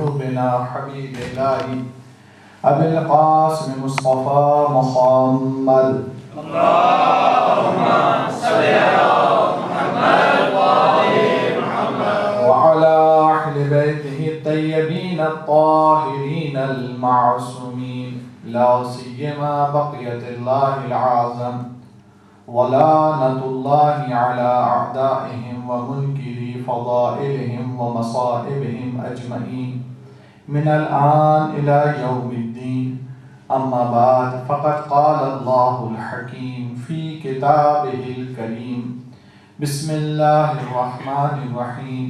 قلوبنا حبيب الله أبي القاسم مصطفى محمد. اللهم صل على محمد وآل محمد وعلى أهل بيته الطيبين الطاهرين المعصومين، لا سيما بقية الله العظم، ولعنة الله على أعدائهم ومنكري فضائلهم ومصائبهم أجمعين من الآن إلى يوم الدين. أما بعد، فقد قال الله الحكيم في كتابه الكريم: بسم الله الرحمن الرحيم.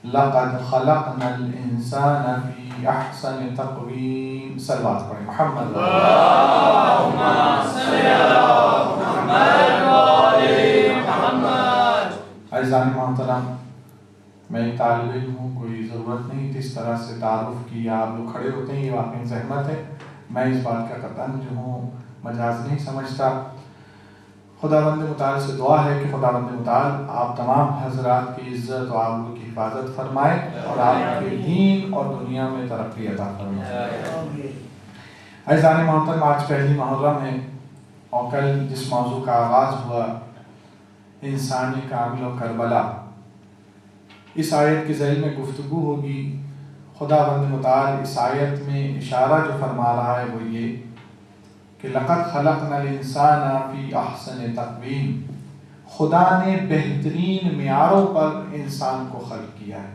لقد خلقنا الإنسان في أحسن تقويم. صلوات پڑھیں محمد. اللهم صل على محمد وآل محمد. عزیزان محترم، میں ایک طالب علم ہوں، کوئی ضرورت نہیں تھی اس طرح سے تعارف کی، آپ لوگ کھڑے ہوتے ہیں، یہ واقعی زحمت ہے. میں اس بات کا قطعاً جو ہوں مجاز نہیں سمجھتا. خداوند متعال سے دعا ہے کہ خداوند متعال آپ تمام حضرات کی عزت اور آپ لوگ کی حفاظت فرمائے اور آپ کے دین اور دنیا میں ترقی عطا فرمائے. عزیزان محترم، آج پہلی محرم ہے اور کل جس موضوع کا آغاز ہوا انسانی کامل و کربلا، اس آیت کے ذیل میں گفتگو ہوگی. خداوند متعال اس آیت میں اشارہ جو فرما رہا ہے وہ یہ کہ لقد خلقنا الانسان فی احسن تقویم، خدا نے بہترین معیاروں پر انسان کو خلق کیا ہے.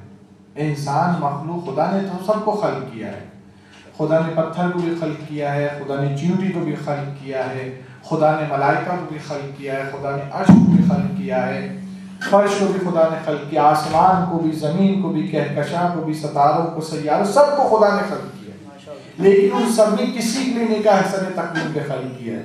انسان مخلوق خدا نے تو سب کو خلق کیا ہے. خدا نے پتھر کو بھی خلق کیا ہے، خدا نے چیونٹی کو بھی خلق کیا ہے، خدا نے ملائکہ کو بھی خلق کیا ہے، خدا نے عرش کو بھی خلق کیا ہے، فرش کو بھی خدا نے خلق کیا، آسمان کو بھی، زمین کو بھی، کہکشاں کو بھی، ستاروں کو، سیاروں، سب کو خدا نے خلق کیا ہے. لیکن ان سب نے کسی کے لیے نہیں کہا احسن تقویم پہ خلق کیا ہے.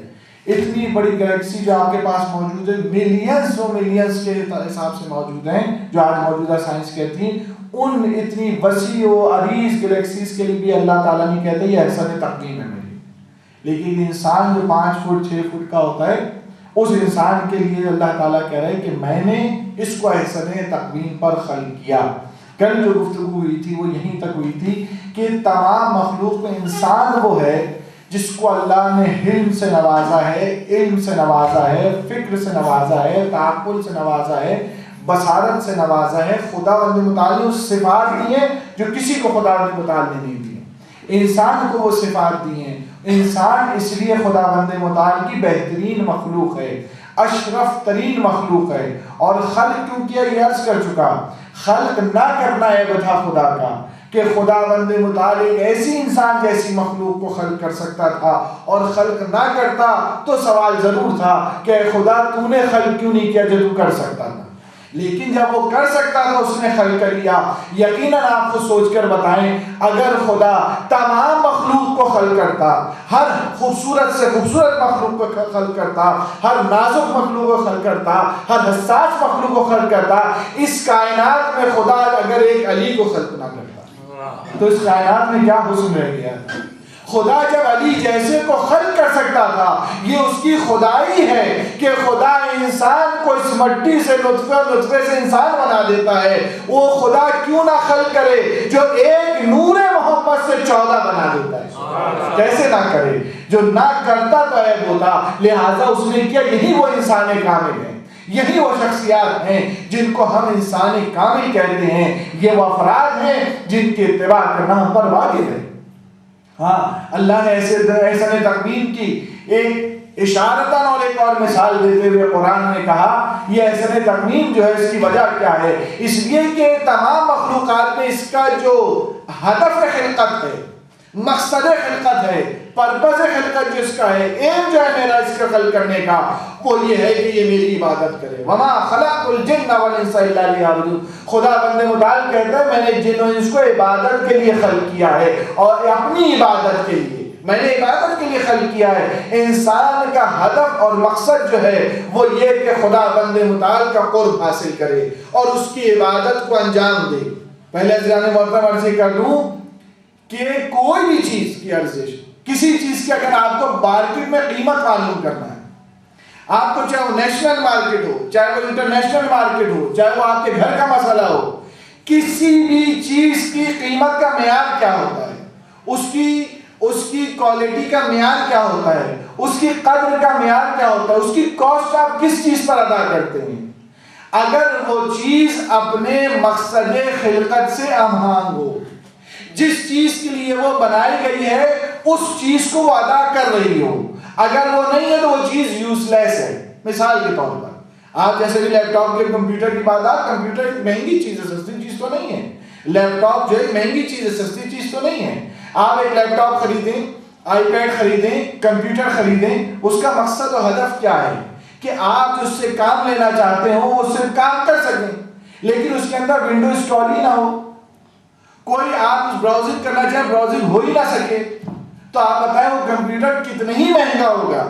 اتنی بڑی گلیکسی جو آپ کے پاس موجود ہے، ملینز و ملینز کے حساب سے موجود ہیں، جو آج موجودہ سائنس کہتی ہیں، ان اتنی وسیع و عریض گلیکسیز کے لیے بھی اللہ تعالیٰ نے کہتے ہیں یہ احسن تقویم ہے میری. لیکن انسان جو 5 فٹ 6 فٹ کا ہوتا ہے، اس انسان کے لیے اللہ تعالیٰ کہہ رہے ہیں کہ میں نے اس کو احسن تقویم پر خلق کیا. کل جو گفتگو ہوئی تھی وہ یہیں تک ہوئی تھی کہ تمام مخلوق میں انسان وہ ہے جس کو اللہ نے حلم سے نوازا ہے، علم سے نوازا ہے، فکر سے نوازا ہے، تعقل سے نوازا ہے، بصارت سے نوازا ہے. خداوند متعال نے اس صفات دی ہیں جو کسی کو خداوند متعال نے نہیں دی. انسان کو وہ صفات دی ہیں. انسان اس لیے خداوند متعال کی بہترین مخلوق ہے، اشرف ترین مخلوق ہے. اور خلق کیوں کیا یہ عرض کر چکا. خلق نہ کرنا ہے وجہ خدا کا کہ خداوند متعال ایک ایسی انسان جیسی مخلوق کو خلق کر سکتا تھا، اور خلق نہ کرتا تو سوال ضرور تھا کہ خدا تو نے خلق کیوں نہیں کیا جو تو کر سکتا تھا. لیکن جب وہ کر سکتا تھا اس نے خلق کر لیا. یقیناً آپ کو سوچ کر بتائیں، اگر خدا تمام مخلوق کو خلق کرتا، ہر خوبصورت سے خوبصورت مخلوق کو خلق کرتا، ہر نازک مخلوق کو خلق کرتا، ہر حساس مخلوق کو خلق کرتا، اس کائنات میں خدا اگر ایک علی کو خلق نہ کرتا تو اس کائنات میں کیا حسن رہ گیا. خدا جب علی جیسے کو خلق کر سکتا تھا، یہ اس کی خدائی ہے کہ خدا انسان کو اس مٹی سے نطفے سے انسان بنا دیتا ہے. وہ خدا کیوں نہ خلق کرے جو ایک نور محمد سے 14 بنا دیتا ہے؟ کیسے نہ کرے؟ جو نہ کرتا تو عیب ہوتا. لہٰذا اس نے کیا. یہی وہ انسان کامل ہیں، یہی وہ شخصیات ہیں جن کو ہم انسان کامل کہتے ہیں. یہ وہ افراد ہیں جن کی اتباع کرنا ہم پر واجب ہے. ہاں، اللہ نے ایسے تقویم کی ایک اشارتاً اور ایک اور مثال دیتے ہوئے قرآن نے کہا یہ ایسے تقویم جو ہے اس کی وجہ کیا ہے. اس لیے کہ تمام مخلوقات میں اس کا جو ہدف خلقت ہے، مقصد خلقت ہے، پرپز خلقت جو اس کا ہے، ایم جو ہے میرا اس کا خلق کرنے کا، وہ یہ ہے کہ یہ میری عبادت کرے. وما خلقت الجن والانس الا لیعبدون. خدا بند متعال کہتا ہے میں نے جن و انس کو عبادت کے لیے خلق کیا ہے، اور اپنی عبادت کے لیے میں نے عبادت کے لیے خلق کیا ہے. انسان کا ہدف اور مقصد جو ہے وہ یہ کہ خدا بند متعال کا قرب حاصل کرے اور اس کی عبادت کو انجام دے. پہلے ذرا محترم عرض کر دوں کہ کوئی بھی چیز کی ارزش، کسی چیز کی اگر آپ کو مارکیٹ میں قیمت معلوم کرنا ہے، آپ کو چاہے وہ نیشنل مارکیٹ ہو، چاہے وہ انٹرنیشنل مارکیٹ ہو، چاہے وہ آپ کے گھر کا مسئلہ ہو، کسی بھی چیز کی قیمت کا معیار کیا اس کی کوالٹی کا معیار کیا ہوتا ہے، اس کی قدر کا معیار کیا ہوتا ہے، اس کی کاسٹ آپ کس چیز پر ادا کرتے ہیں۔ اگر وہ چیز اپنے مقصد خلقت سے ہمآہنگ ہو، جس چیز کے لیے وہ بنائی گئی ہے اس چیز کو وہ ادا کر رہی ہو، اگر وہ نہیں ہے تو وہ چیز یوز لیس ہے۔ مثال کے طور پر آپ جیسے بھی لیپ ٹاپ کے کمپیوٹر کی بات، آپ کمپیوٹر ایک مہنگی چیز ہے، سستی چیز تو نہیں ہے۔ لیپ ٹاپ جو ہے مہنگی چیز ہے، سستی چیز تو نہیں ہے۔ آپ ایک لیپ ٹاپ خریدیں، آئی پیڈ خریدیں، کمپیوٹر خریدیں، اس کا مقصد و ہدف کیا ہے کہ آپ جو اس سے کام لینا چاہتے ہو وہ اس سے کام کر سکیں، لیکن اس کے اندر ونڈو انسٹال ہی نہ ہو، کوئی آپ براؤزنگ کرنا چاہے براؤزنگ ہو ہی نہ سکے، تو آپ بتائیں وہ کمپیوٹر کتنا ہی مہنگا ہوگا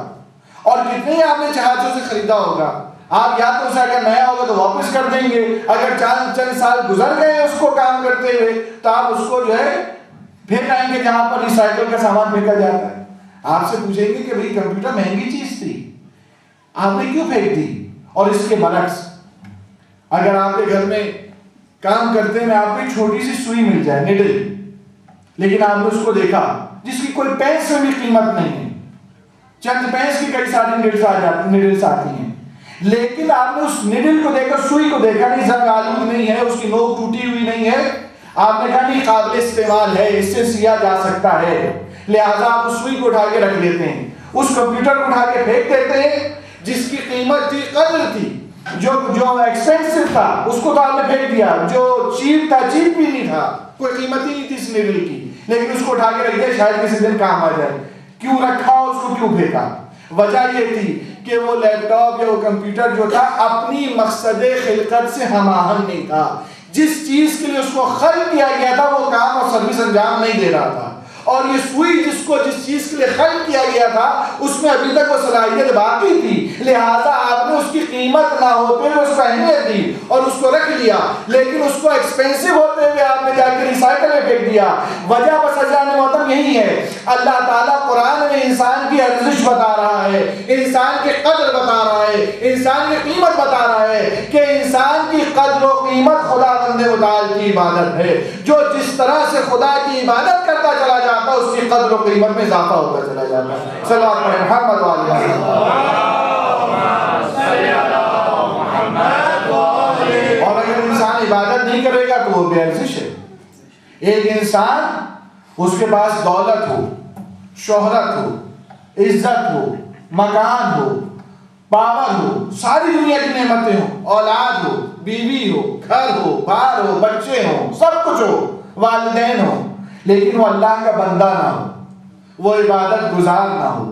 اور کتنے ہی آپ نے جہازوں سے خریدا ہوگا۔ آپ یا تو اسے اگر نیا ہوگا تو واپس کر دیں گے، اگر چند سال گزر گئے اس کو کام کرتے ہوئے تو آپ اس کو جو ہے پھینک آئیں گے جہاں پر ریسائیکل کا سامان پھینکا جاتا ہے۔ آپ سے پوچھیں گے کہ بھئی کمپیوٹر مہنگی چیز تھی، آپ نے کیوں پھینک دی؟ اور اس کے برعکس اگر آپ کے گھر میں کام کرتے میں آپ کو چھوٹی سی سوئی مل جائے، نیڈل، لیکن آپ نے اس کو دیکھا جس کی کوئی پینس میں بھی قیمت نہیں ہے، چند پینس کی کئی ساری نیڈلز آتی ہیں، لیکن آپ نے اس نیڈل کو دیکھا، سوئی کو دیکھا، نہیں زنگ آلود نہیں ہے، اس کی نوک ٹوٹی ہوئی نہیں ہے، آپ نے کہا نہیں قابل استعمال ہے، اس سے سیا جا سکتا ہے، لہٰذا آپ اس سوئی کو اٹھا کے رکھ لیتے ہیں، اس کمپیوٹر کو اٹھا کے پھینک دیتے ہیں جس کی قیمت تھی، قدر تھی، جو ایکسپینسو تھا اس کو تو آپ نے پھینک دیا، جو چیپ تھا چیپ بھی نہیں تھا، کوئی قیمت ہی نہیں تھی اس نیڈل کی، لیکن اس کو اٹھا کے رکھ دیا شاید کسی دن کام آ جائے۔ کیوں رکھا، اس کو کیوں پھینکا؟ وجہ یہ تھی کہ وہ لیپ ٹاپ یا وہ کمپیوٹر جو تھا اپنی مقصد خلقت سے ہم آہنگ نہیں تھا، جس چیز کے لیے اس کو خلق کیا گیا تھا وہ کام اور سروس انجام نہیں دے رہا تھا، اور یہ سوئی جس چیز کے لیے خلق کیا گیا تھا اس میں ابھی تک وہ صلاحیت باقی تھی، لہٰذا آپ نے اس کی قیمت نہ ہوتے ہوئے اس کو اہمیت دی اور اس کو رکھ لیا، لیکن اس کو ایکسپینسو ہوتے ہوئے آپ نے جا کے ریسائیکل میں پھینک دیا۔ وجہ بس حضرات محترم یہی ہے، اللہ تعالیٰ قرآن میں انسان کی ارزش بتا رہا ہے، انسان کی قدر بتا رہا ہے، انسان کی قیمت بتا رہا ہے کہ انسان کی قدر و قیمت خدا بند متعال کی عبادت ہے، جو جس طرح سے خدا کی عبادت کرتا چلا جاتا اس کی قدر و قیمت میں اضافہ ہوتا چلا جاتا ہے۔ صلوات پڑھیں محمد وعلی محمد۔ اور اگر انسان عبادت نہیں کرے گا تو وہ بے ارزش ہے۔ ایک انسان اس کے پاس دولت ہو، شہرت ہو، عزت ہو، مکان ہو، پاور ہو، ساری دنیا کی نعمتیں ہوں، اولاد ہو، بیوی ہو، گھر ہو، بار ہو، بچے ہوں، سب کچھ ہو، والدین ہو، لیکن وہ اللہ کا بندہ نہ ہو، وہ عبادت گزار نہ ہو،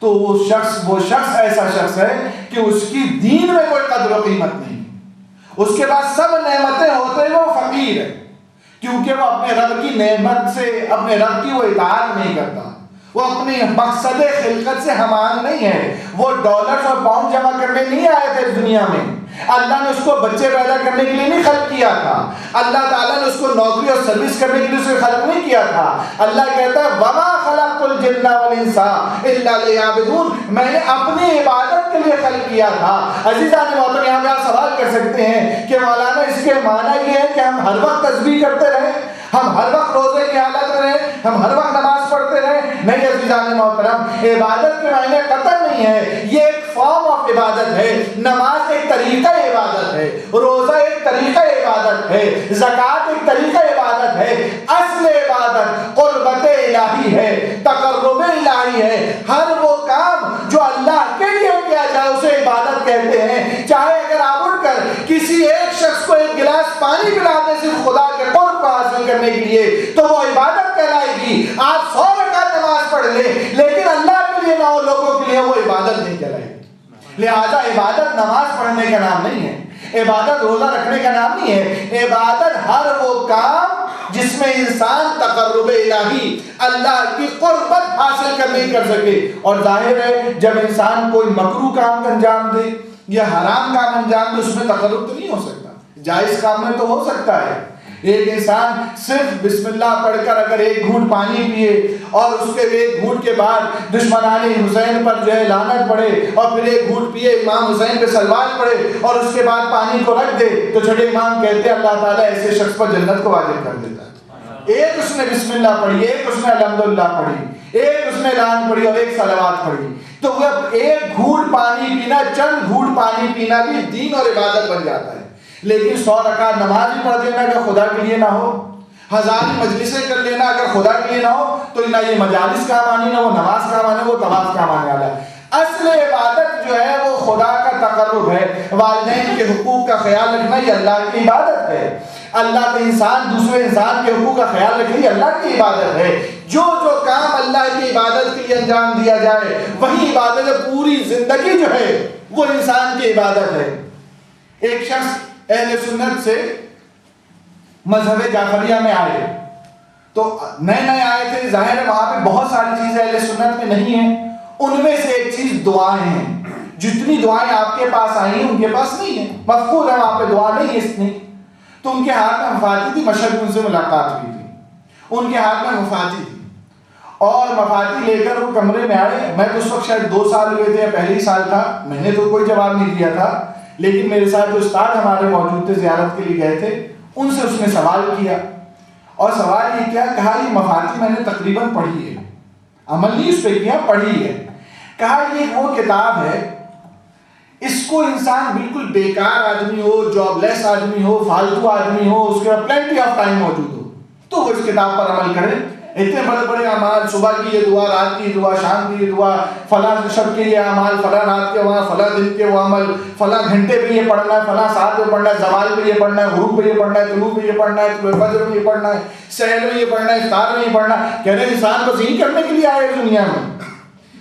تو وہ شخص ایسا شخص ہے کہ اس کی دین میں کوئی قدر و قیمت نہیں، اس کے پاس سب نعمتیں ہوتے ہیں، وہ فقیر ہے، کیونکہ وہ اپنے رب کی نعمت سے، اپنے رب کی وہ اطاعت نہیں کرتا، وہ اپنی مقصد خلقت سے ہم آہنگ نہیں ہے، وہ ڈالرز اور پاؤنڈ جمع کرنے نہیں آئے تھے دنیا میں، اللہ نے اس کو بچے پیدا کرنے کے لیے نہیں خلق کیا تھا، اللہ تعالیٰ نے اس کو نوکری اور سروس کرنے کے لیے اسے خلق نہیں کیا تھا۔ اللہ کہتا ہے وَمَا خَلَقْتُ الْجِنَّ وَالْإِنسَ إِلَّا لِيَعْبُدُونِ، میں نے اپنی عبادت کے لیے خلق کیا تھا۔ عزیزان محترم، یہاں پہ آپ سوال کر سکتے ہیں کہ مولانا اس کے معنی یہ ہے کہ ہم ہر وقت تسبیح کرتے رہیں، ہم ہر وقت روزے کی حالت میں رہیں، ہم ہر وقت نماز پڑھتے رہیں؟ نہیں عزیزان محترم، عبادت کے معنی قطع نہیں ہے، یہ ایک فارم آف عبادت ہے، نماز ایک طریقہ عبادت ہے، روزہ ایک طریقہ عبادت ہے، زکوٰۃ ایک طریقہ عبادت ہے، اصل عبادت قربت الہی ہے، تقرب الہی ہے، ہر وہ کام جو اللہ کے لیے کیا جائے اسے عبادت کہتے ہیں، چاہے اگر آپ اٹھ کر کسی ایک شخص کو ایک گلاس پانی پلاتے صرف خدا کے قرب کو حاصل کرنے کے لیے تو وہ عبادت کہلائے گی، آپ 100 رکعت نماز پڑھ لیں لیکن اللہ کے لیے نہ ہو، لوگوں کے لیے وہ عبادت نہیں کہلائے گی۔ لہذا عبادت نماز پڑھنے کا نام نہیں ہے، عبادت روزہ رکھنے کا نام نہیں ہے، عبادت ہر وہ کام جس میں انسان تقرب الہی، اللہ کی قربت حاصل کرنے کر سکے۔ اور ظاہر ہے جب انسان کوئی مکروہ کام انجام دے یا حرام کام انجام دے اس میں تقرب تو نہیں ہو سکتا، جائز کام میں تو ہو سکتا ہے۔ ایک انسان صرف بسم اللہ پڑھ کر اگر ایک گھونٹ پانی پیے اور اس کے ایک گھونٹ کے بعد دشمنان حسین پر جو ہے لعنت پڑھے اور پھر ایک گھونٹ پیے امام حسین پہ صلوات پڑھے اور اس کے بعد پانی کو رکھ دے، تو چھٹے امام کہتے ہیں اللہ تعالیٰ ایسے شخص پر جنت کو واجب کر دیتا ہے۔ ایک اس نے بسم اللہ پڑھی، ایک اس نے الحمدللہ پڑھی، ایک اس نے اعلان پڑھی اور ایک صلوات پڑھی، تو وہ ایک گھونٹ پانی پینا، چند گھونٹ پانی پینا بھی دین اور عبادت بن جاتا ہے۔ لیکن 100 رکعت نماز بھی پڑھ دینا اگر خدا کے لیے نہ ہو، 1000 مجلسیں کر لینا اگر خدا کے لیے نہ ہو، تو نہ یہ مجالس کام آنی، نہ وہ نماز کام آنے، وہ طواف کام آنے والا ہے۔ اصل عبادت جو ہے وہ خدا کا تقرب ہے، والدین کے حقوق کا خیال رکھنا یہ اللہ کی عبادت ہے، اللہ کے انسان دوسرے انسان کے حقوق کا خیال رکھنا یہ اللہ کی عبادت ہے۔ جو کام اللہ کی عبادت کے لیے انجام دیا جائے وہی عبادت ہے، پوری زندگی جو ہے وہ انسان کی عبادت ہے۔ ایک شخص اہل سنت سے مذہب جعفریہ میں آئے، تو نئے نئے آئے تھے، ظاہر ہے وہاں پہ بہت ساری چیزیں اہل سنت میں نہیں ہیں، ان میں سے ایک چیز دعائیں ہیں۔ جتنی دعائیں آپ کے پاس آئی ہیں ان کے پاس نہیں ہیں، مفقود ہے وہاں پہ دعا نہیں ہے اتنی۔ تو ان کے ہاتھ میں مفاتی تھی، مشہد ان سے ملاقات ہوئی تھی، ان کے ہاتھ میں مفاتی تھی، اور مفاتی لے کر وہ کمرے میں آئے۔ میں تو اس وقت شاید 2 سال ہوئے تھے یا پہلے ہی سال تھا، میں نے تو کوئی جواب نہیں دیا تھا، لیکن میرے ساتھ جو استاد ہمارے موجود تھے زیارت کے لیے گئے تھے، ان سے اس نے سوال کیا، اور سوال یہ کیا، کہا یہ مفاتی میں نے تقریباً پڑھی ہے، عمل نہیں اس پہ کیا، پڑھی ہے۔ کہا یہ وہ کتاب ہے، اس کو انسان بالکل بیکار آدمی ہو، جاب لیس آدمی ہو، فالتو آدمی ہو، اس کے پاس پلینٹی آف ٹائم موجود ہو تو وہ اس کتاب پر عمل کرے۔ اتنے بڑے بڑے اعمال، صبح کی یہ دعا، رات کی دعا، شام کی یہ دعا، فلاں شب کے یہ اعمال، فلاں رات کے وہاں، فلاں دن کے وہ عمل، فلاں گھنٹے پہ یہ پڑھنا ہے، فلاں ساتھ میں پڑھنا ہے، زوال پہ یہ پڑھنا ہے، غروب پہ یہ پڑھنا ہے، طلوع پہ یہ پڑھنا ہے، فجر میں یہ پڑھنا ہے، سحر میں یہ پڑھنا ہے، افطار میں یہ پڑھنا ہے۔ کہہ رہے انسان بس یہی کرنے کے لیے آئے دنیا میں،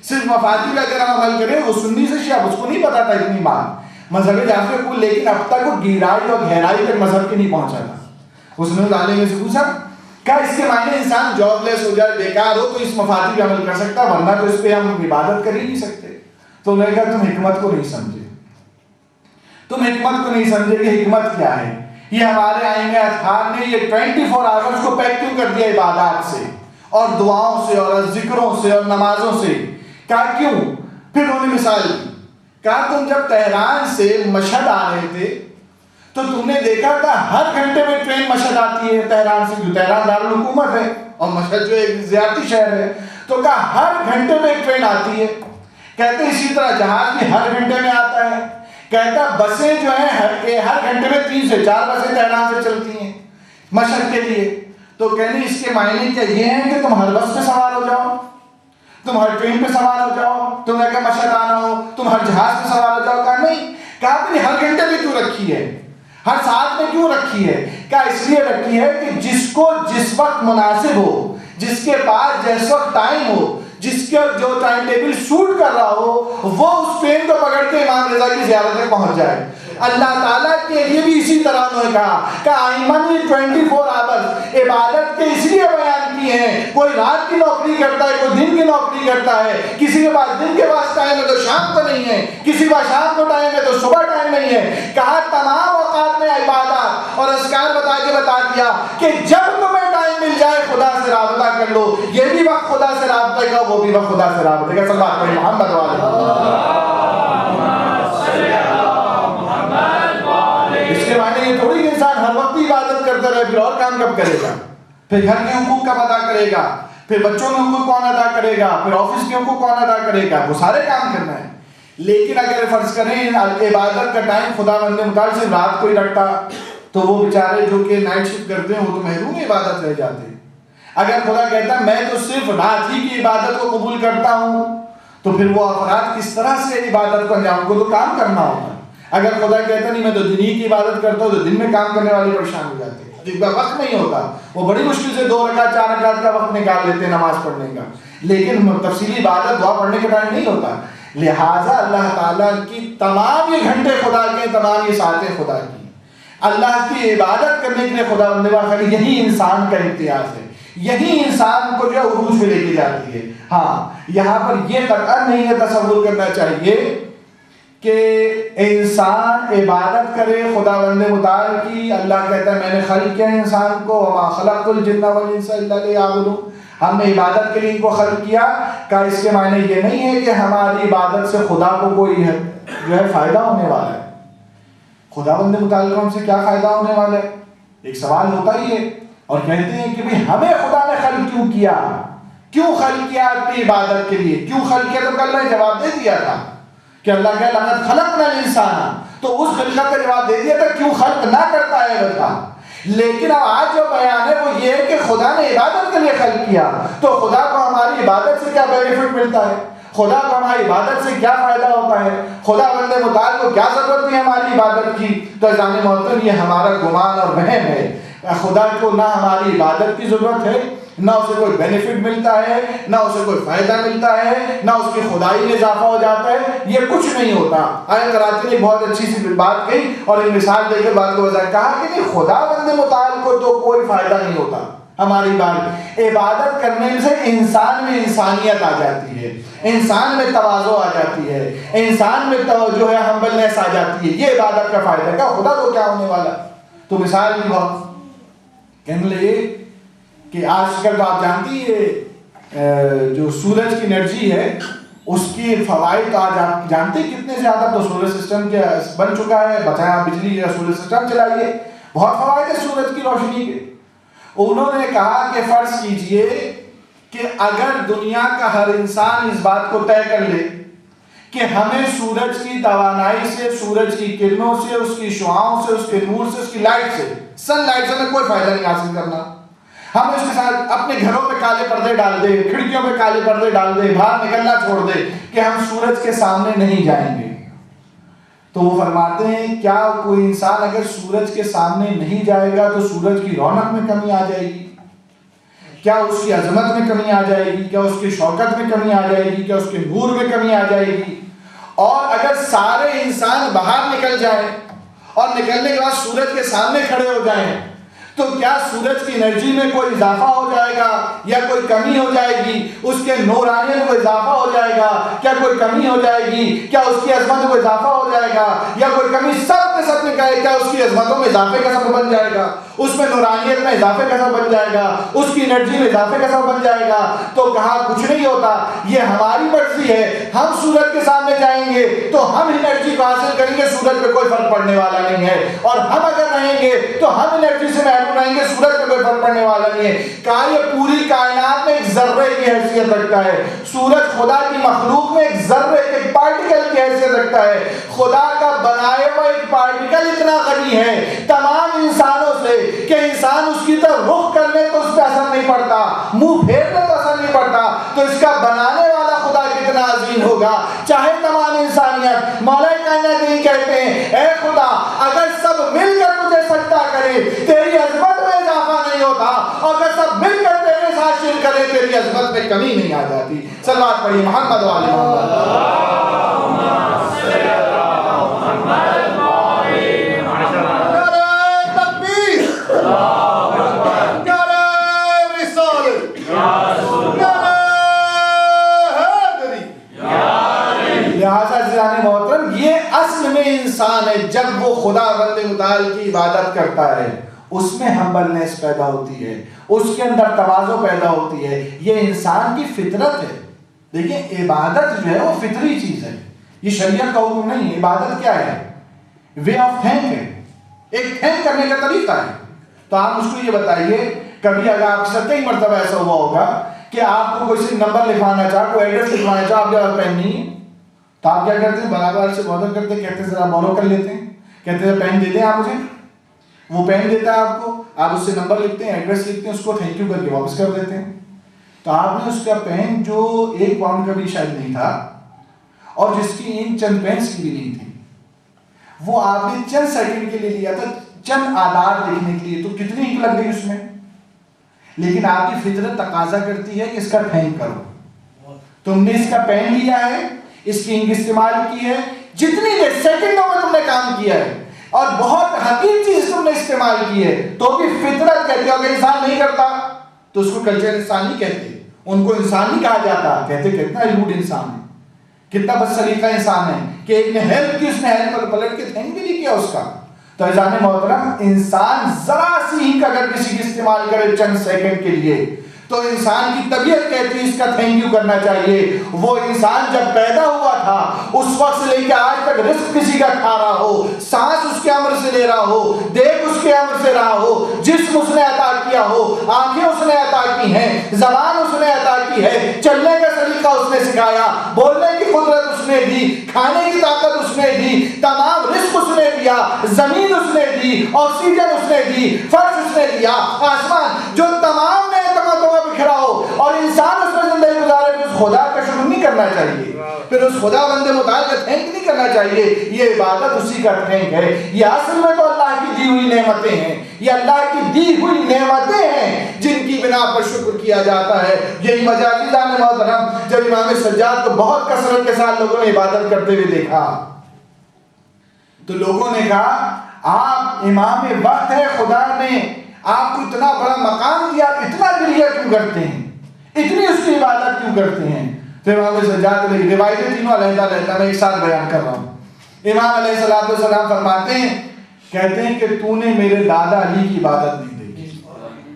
صرف مفادی کا اگر ہم عمل کریں۔ وہ سنی سے شیعہ، اس کو نہیں پتا تھا اتنی بات مذہب جعفری کو، لیکن اب تک وہ گہرائی اور گہرائی تک مذہب کے نہیں پہنچا تھا۔ اس نے ڈالے میں سے پوچھا، کیا اس کے معنی انسان جاب لیس ہو جائے، بیکار ہو، تو اس مفادی پہ عمل کر سکتا، ورنہ تو اس پہ ہم عبادت کر ہی نہیں سکتے۔ تو میں نے کہا تم حکمت کو نہیں سمجھے، تم حکمت کو نہیں سمجھے کہ حکمت کیا ہے۔ یہ ہمارے ائمہ اطہار نے یہ 24 آورز کو پیک کیوں کر دیا عبادات سے اور دعاؤں سے اور ذکروں سے اور نمازوں سے؟ کہا کیوں؟ پھر انہوں نے مثال دی، کہا تم جب تہران سے مشہد آ رہے تھے تو تم نے دیکھا تھا ہر گھنٹے میں ٹرین مشہد آتی ہے تہران سے، جو تہران دارالحکومت ہے اور مشہد جو ایک زیارتی شہر ہے، تو کہا ہر گھنٹے میں ایک ٹرین آتی ہے۔ کہتے اسی طرح جہاز بھی ہر گھنٹے میں آتا ہے۔ کہتا بسیں جو ہیں ہر گھنٹے میں 3 سے 4 بسیں تہران سے چلتی ہیں مشہد کے لیے۔ تو کہنے اس کے معنی کیا یہ ہیں کہ تم ہر بس پہ سوار ہو جاؤ، تم ہر ٹرین پہ سوار ہو جاؤ، تمہیں کہ مشہد آنا ہو تم ہر جہاز پہ سوار ہو جاؤ؟ کہا نہیں۔ کہا اپنی ہر گھنٹے میں کیوں رکھی ہے، ہر ساتھ میں کیوں رکھی ہے؟ کہا اس لیے رکھی ہے کہ جس کو جس وقت مناسب ہو، جس کے پاس جس وقت ٹائم ہو، جس کا جو ٹائم ٹیبل سوٹ کر رہا ہو، وہ اس ٹرین کو پکڑ کے امام رضا کی زیارت میں پہنچ جائے۔ اللہ تعالیٰ کے لیے بھی اسی طرح انہوں نے کہا کہ ائمہ نے 24 آورز عبادت کے اس لیے بیان کیے ہیں۔ کوئی رات کی نوکری کرتا ہے، کوئی دن کی نوکری کرتا ہے، کسی کے پاس دن کے پاس ٹائم ہے تو شام کو نہیں ہے، کسی کے پاس شام کو ٹائم ہے تو صبح ٹائم نہیں ہے۔ کہا تمام اوقات میں عبادات اور اذکار بتا دیا کہ جب تمہیں ٹائم مل جائے خدا سے رابطہ کر لو۔ یہ بھی وقت خدا سے رابطے کا، وہ بھی وقت خدا سے رابطے کا۔ صلی اللہ علیہ محمد اس کے معنی یہ تھوڑی کہ انسان ہر وقت عبادت کرتا رہے، پھر اور کام کب کرے گا؟ پھر گھر کے حقوق کب ادا کرے گا؟ پھر بچوں کے حقوق کون ادا کرے گا؟ پھر آفس کے حقوق کون ادا کرے گا؟ وہ سارے کام کرنا ہے۔ لیکن اگر فرض کریں عبادت کا ٹائم خدا بندے مطالعہ صرف رات کو ہی رکھتا تو وہ بیچارے جو کہ نائٹ شفٹ کرتے ہیں وہ تو محروم عبادت رہ جاتے ہیں۔ اگر خدا کہتا ہے میں تو صرف رات ہی کی عبادت کو قبول کرتا ہوں تو پھر وہ افراد کس طرح سے عبادت کو انجام کو تو کام کرنا ہوتا ہے۔ اگر خدا کہتا نہیں میں تو دن ہی کی عبادت کرتا ہوں تو دن میں کام کرنے والے پریشان ہو جاتے ہیں، جن کا وقت نہیں ہوتا وہ بڑی مشکل سے 2 رکعت 4 رکعت کا وقت نکال لیتے ہیں نماز پڑھنے کا، لیکن تفصیلی عبادت دعا پڑھنے کا ٹائم نہیں ہوتا۔ لہٰذا اللہ تعالیٰ کی تمام یہ گھنٹے خدا کے، تمام یہ ساعتیں خدا کی، اللہ کی عبادت کرنے کے لیے خدا بندے واقعی یہی انسان کا امتیاز ہے، یہی انسان کو جو ہے عروج پہ لے کے جاتی ہے۔ ہاں یہاں پر یہ قطعاً نہیں ہے تصور کرنا چاہیے کہ انسان عبادت کرے خدا بندے متعال کی۔ اللہ کہتا ہے میں نے خلق کیا انسان کو، وما خلقت الجن والانس الا لیعبدون، ہم نے عبادت کے لیے ان کو خلق کیا۔ کہ اس کے معنی یہ نہیں ہے کہ ہماری عبادت سے خدا کو کوئی جو ہے فائدہ ہونے والا ہے۔ خدا بندے متعلق ہم سے کیا فائدہ ہونے والا ہے؟ ایک سوال ہوتا ہی ہے۔ اور کہتے ہیں کہ بھی ہمیں خدا نے خلق کیوں کیا اپنی عبادت کے لیے؟ کیوں خلق کیا؟ تو اللہ نے جواب دے دیا تھا کہ اللہ کہ لقد خلقنا الانسان، تو اس خلقت کا جواب دے دیا تھا کیوں خلق نہ کرتا ہے بتا۔ لیکن اب آج جو بیان ہے وہ یہ ہے کہ خدا نے عبادت کے لیے خلق کیا، تو خدا کو ہماری عبادت سے کیا بینیفٹ ملتا ہے؟ خدا کو ہماری عبادت سے کیا فائدہ ہوتا ہے؟ خدا بندے متعال کو کیا ضرورت ہے ہماری عبادت کی؟ تو عزیزان محترم یہ ہمارا گمان اور وہم ہے۔ خدا کو نہ ہماری عبادت کی ضرورت ہے، نہ اسے کوئی بینیفٹ ملتا ہے، نہ اسے کوئی فائدہ ملتا ہے، نہ اس کی خدائی میں اضافہ ہو جاتا ہے، یہ کچھ نہیں ہوتا۔ آیت کراچی نے بہت اچھی سی بات کہی اور ایک مثال دے کے بات کو وضاحت کہا کہ نہیں، خدا بندے متعال کو تو کوئی فائدہ نہیں ہوتا ہماری عبادت کرنے سے انسان میں انسانیت آ جاتی ہے، انسان میں تواضع آ جاتی ہے، انسان میں جو ہے ہمبلنس آ جاتی ہے، یہ عبادت کا فائدہ ہے۔ کہ خدا کو کیا ہونے والا؟ تو مثال بھی بہت کہنے لگے کہ آج کل تو آپ جانتی ہے جو سورج کی انرجی ہے اس کی فوائد آج آپ جانتے کتنے زیادہ، تو سولر سسٹم کے بن چکا ہے، بچائیں آپ بجلی یا سولر سسٹم چلائیے، بہت فوائد ہے سورج کی روشنی کے۔ انہوں نے کہا کہ فرض کیجئے کہ اگر دنیا کا ہر انسان اس بات کو طے کر لے کہ ہمیں سورج کی توانائی سے، سورج کی کرنوں سے، اس کی شعاؤں سے، اس کے نور سے، اس کی لائٹ سے، سن لائٹ سے ہمیں کوئی فائدہ نہیں حاصل کرنا، ہم اس کے ساتھ اپنے گھروں پہ کالے پردے ڈال دیں، کھڑکیوں پہ کالے پردے ڈال دیں، باہر نکلنا چھوڑ دیں کہ ہم سورج کے سامنے نہیں جائیں گے، تو وہ فرماتے ہیں کیا کوئی انسان اگر سورج کے سامنے نہیں جائے گا تو سورج کی رونق میں کمی آ جائے گی؟ کیا اس کی عظمت میں کمی آ جائے گی؟ کیا اس کی شوکت میں کمی آ جائے گی؟ کیا اس کے نور میں کمی آ جائے گی؟ اور اگر سارے انسان باہر نکل جائیں اور نکلنے کے بعد سورج کے سامنے کھڑے ہو جائیں تو کیا سورج کی انرجی میں کوئی اضافہ ہو جائے گا یا کوئی کمی ہو جائے گی؟ اس کے نورانیت میں کوئی اضافہ ہو جائے گا کیا کوئی کمی ہو جائے گی؟ کیا اس کی عظمت میں کوئی اضافہ ہو جائے گا یا کوئی کمی؟ سب کے سب میں کہے کیا اس کی عظمتوں میں اضافے کا سبب بن جائے گا، اس میں نورانیت میں اضافے کا سبب بن جائے گا، اس کی انرجی میں اضافے کا سبب بن جائے گا؟ تو کہا کچھ نہیں ہوتا، یہ ہماری مرضی ہے، ہم سورج کے سامنے جائیں گے تو ہم انرجی کو حاصل کریں گے، سورج پہ کوئی فرق پڑنے والا نہیں ہے، اور ہم اگر رہیں گے تو ہم انرجی سے محروم رہیں گے، سورج پہ کوئی فرق پڑنے والا نہیں ہے۔ کہا یہ پوری کائنات میں ایک ذرے کی حیثیت رکھتا ہے، سورج خدا کی مخلوق میں ایک ذرے ایک پارٹیکل کی حیثیت رکھتا ہے، خدا کا بنایا ہوا ایک پارٹیکل اتنا غنی ہے تمام انسانوں سے کہ انسان اس کی طرف رخ کر لے تو اس پہ اثر نہیں پڑتا، منہ پھیر لے تو اثر نہیں پڑتا، تو اس کا بنانے والا خدا کتنا عظیم ہوگا۔ چاہے تمام انسانیت، مولا کائنات یہ کہتے ہیں اے خدا اگر سب مل کر تجھے سجدہ کرے تیری عظمت میں اضافہ نہیں ہوتا، اور اگر سب مل کر تیرے ساتھ شرک کرے تیری عظمت میں کمی نہیں آ جاتی۔ صلوات پڑھیے محمد و آل محمد۔ محترم یہ اصل میں انسان ہے، جب وہ خدا بند متعال کی عبادت کرتا ہے اس میں ہمبلنس پیدا ہوتی ہے، اس کے اندر تواضع پیدا ہوتی ہے، یہ انسان کی فطرت ہے۔ دیکھیں عبادت جو ہے وہ فطری چیز ہے، یہ شریعت کا حکم نہیں ہے۔ عبادت کیا ہے؟ وے آف تھینک ہے، ایک تھینک کرنے کا طریقہ ہے۔ تو آپ مجھ کو یہ بتائیے کبھی اگر آپ سے کئی مرتبہ ایسا ہوا ہوگا کہ آپ کو کوئی نمبر لکھوانا چاہ، کوئی ایڈریس لکھوانا چاہ، آپ کے پاس پین نہیں ہے تو آپ کیا کرتے ہیں؟ برابر سے بورو کرتے ہیں، کہتے ہیں ذرا بورو کر لیتے ہیں، کہتے ہیں پین دے دیں آپ مجھے، وہ پین دیتا ہے آپ کو، آپ اس سے نمبر لکھتے ہیں، ایڈریس لکھتے ہیں، اس کو تھینک یو کر کے واپس کر دیتے ہیں۔ تو آپ نے اس کا پین جو 1 پاؤنڈ کا بھی شاید نہیں تھا اور جس کی انک چند پینس کی بھی نہیں تھی، وہ آپ نے چند سیکنڈ کے لیے لیا تھا، چند آداد لکھنے کے لیے، تو کتنی انک لگ گئی اس میں؟ لیکن آپ کی فطرت تقاضا کرتی ہے کہ اس کا تھینک کرو، تم نے اس کا پین لیا ہے، اس کی انک استعمال کی ہے، جتنی دیر سیکنڈوں میں تم نے کام کیا ہے اور بہت حقیقی چیز تم نے استعمال کی ہے، تو بھی فطرت کہتے ہو کہ انسان نہیں کرتا تو اس کو کلچر انسان نہیں کہتے، ان کو انسان نہیں کہا جاتا، کہتے کتنا روڈ انسان ہے، کتنا بد سلیقہ انسان ہے کہ ایک نے ہیلپ کی، اس نے ہیلپ پر پلٹ کے تھینک بھی نہیں کیا اس کا۔ تو عزیزان محترم انسان ذرا سی انک اگر کسی کی استعمال کرے چند سیکنڈ کے لیے تو انسان کی طبیعت کہتی ہے اس کا تھینک یو کرنا چاہیے۔ وہ انسان جب پیدا ہوا تھا اس وقت سے لے کے آج تک رزق کسی کا کھا رہا ہو، سانس اس کے امر سے لے رہا ہو، دیکھ اس کے امر سے رہا ہو، جسم اس نے عطا کیا ہو، آنکھیں اس نے عطا کی ہیں، زبان اس نے عطا کی ہے، چلنے کا طریقہ اس نے سکھایا، بولنے کی قدرت اس نے دی، کھانے کی طاقت اس نے دی، تمام رزق اس نے دیا، زمین اس نے دی، آکسیجن اس نے دی، فرش اس نے دیا، آسمان، جو تمام نعمتوں کا بکھرا ہو اور انسان اس میں زندگی گزارے، پھر اس خدا کا شکر نہیں کرنا چاہیے، پھر اس خدا بند متعال کا تھینک نہیں کرنا چاہیے۔ یہ عبادت اسی کا تھینک ہے۔ یہ اصل میں تو اللہ کی دی ہوئی نعمتیں ہیں، یہ اللہ کی دی ہوئی نعمتیں ہیں جن کی بنا پر شکر کیا جاتا ہے۔ یہی وجہ عزیزان محترم جب امام سجاد کو بہت کثرت کے ساتھ لوگوں نے عبادت کرتے ہوئے دیکھا تو لوگوں نے کہا آپ امام وقت ہے، خدا نے آپ کو اتنا بڑا مقام دیا، آپ اتنا گریہ کیوں کرتے ہیں، اتنی اس کی عبادت کیوں کرتے ہیں؟ تو امام سجاد نے روایتیں تینوں علیحدہ علیحدہ میں ایک ساتھ بیان کر رہا ہوں۔ امام علیہ السلام فرماتے ہیں، کہتے ہیں کہ تو نے میرے دادا علی کی عبادت نہیں دیکھی،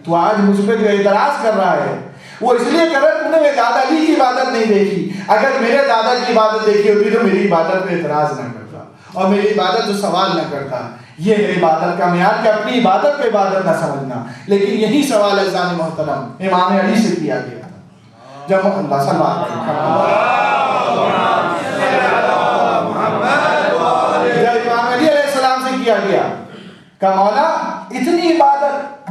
تو آج مجھ پہ جو اعتراض کر رہا ہے وہ اس لیے کر رہا ہے تو نے میرے دادا علی کی عبادت نہیں دیکھی۔ اگر میرے دادا کی عبادت دیکھی ہوتی تو میری عبادت پہ اعتراض نہ کرتا اور میری عبادت جو سوال نہ کرتا۔ یہ ہے عبادت کا معیار کہ اپنی عبادت کو عبادت نہ سمجھنا۔ لیکن یہی سوال عزیزان محترم امام علی سے کیا گیا جب اللہ صلی اللہ علیہ جب امام علی علیہ السلام سے کیا گیا کہ مولا اتنی عبادت،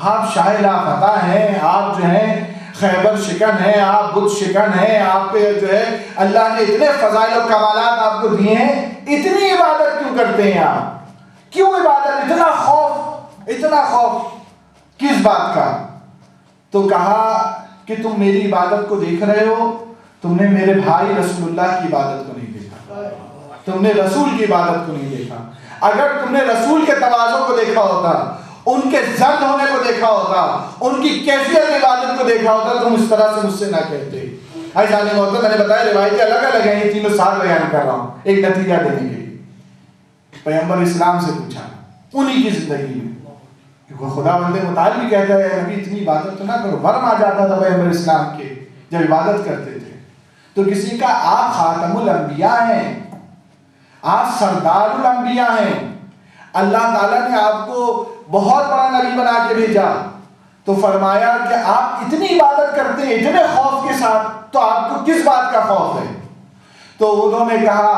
آپ شاہ لا فتح ہیں، آپ جو ہیں خیبر شکن ہیں، آپ بت شکن ہیں، آپ پہ جو ہے اللہ نے اتنے فضائل و کمالات آپ کو دیے ہیں، اتنی عبادت کیوں کرتے ہیں آپ؟ کیوں عبادت؟ اتنا خوف کس بات کا؟ تو کہا کہ تم میری عبادت کو دیکھ رہے ہو، تم نے میرے بھائی رسول اللہ کی عبادت کو نہیں دیکھا، تم نے رسول کی عبادت کو نہیں دیکھا۔ اگر تم نے رسول کے تواضع کو دیکھا ہوتا، ان کے زرد ہونے کو دیکھا ہوتا، ان کی کیفیت عبادت کو دیکھا ہوتا، تم اس طرح سے مجھ سے نہ کہتے۔ ایسا نہیں ہوتا، میں نے بتایا روایتیں الگ الگ ہیں، یہ تینوں ساتھ بیان کر رہا ہوں ایک نتیجہ دینے کے لیے۔ پیغمبر اسلام سے پوچھا انہی کی زندگی میں، کیونکہ خدا بند متعال بھی کہتا ہے نبی اتنی عبادت تو نہ کرو، ورم آ جاتا تھا پیغمبر اسلام کے جب عبادت کرتے تھے۔ تو کسی کا آپ خاتم الانبیاء ہیں، آپ سردار الانبیاء ہیں، اللہ تعالیٰ نے آپ کو بہت بڑا نبی بنا کے بھیجا، تو فرمایا کہ آپ اتنی عبادت کرتے ہیں اتنے خوف کے ساتھ، تو آپ کو کس بات کا خوف ہے؟ تو انہوں نے کہا،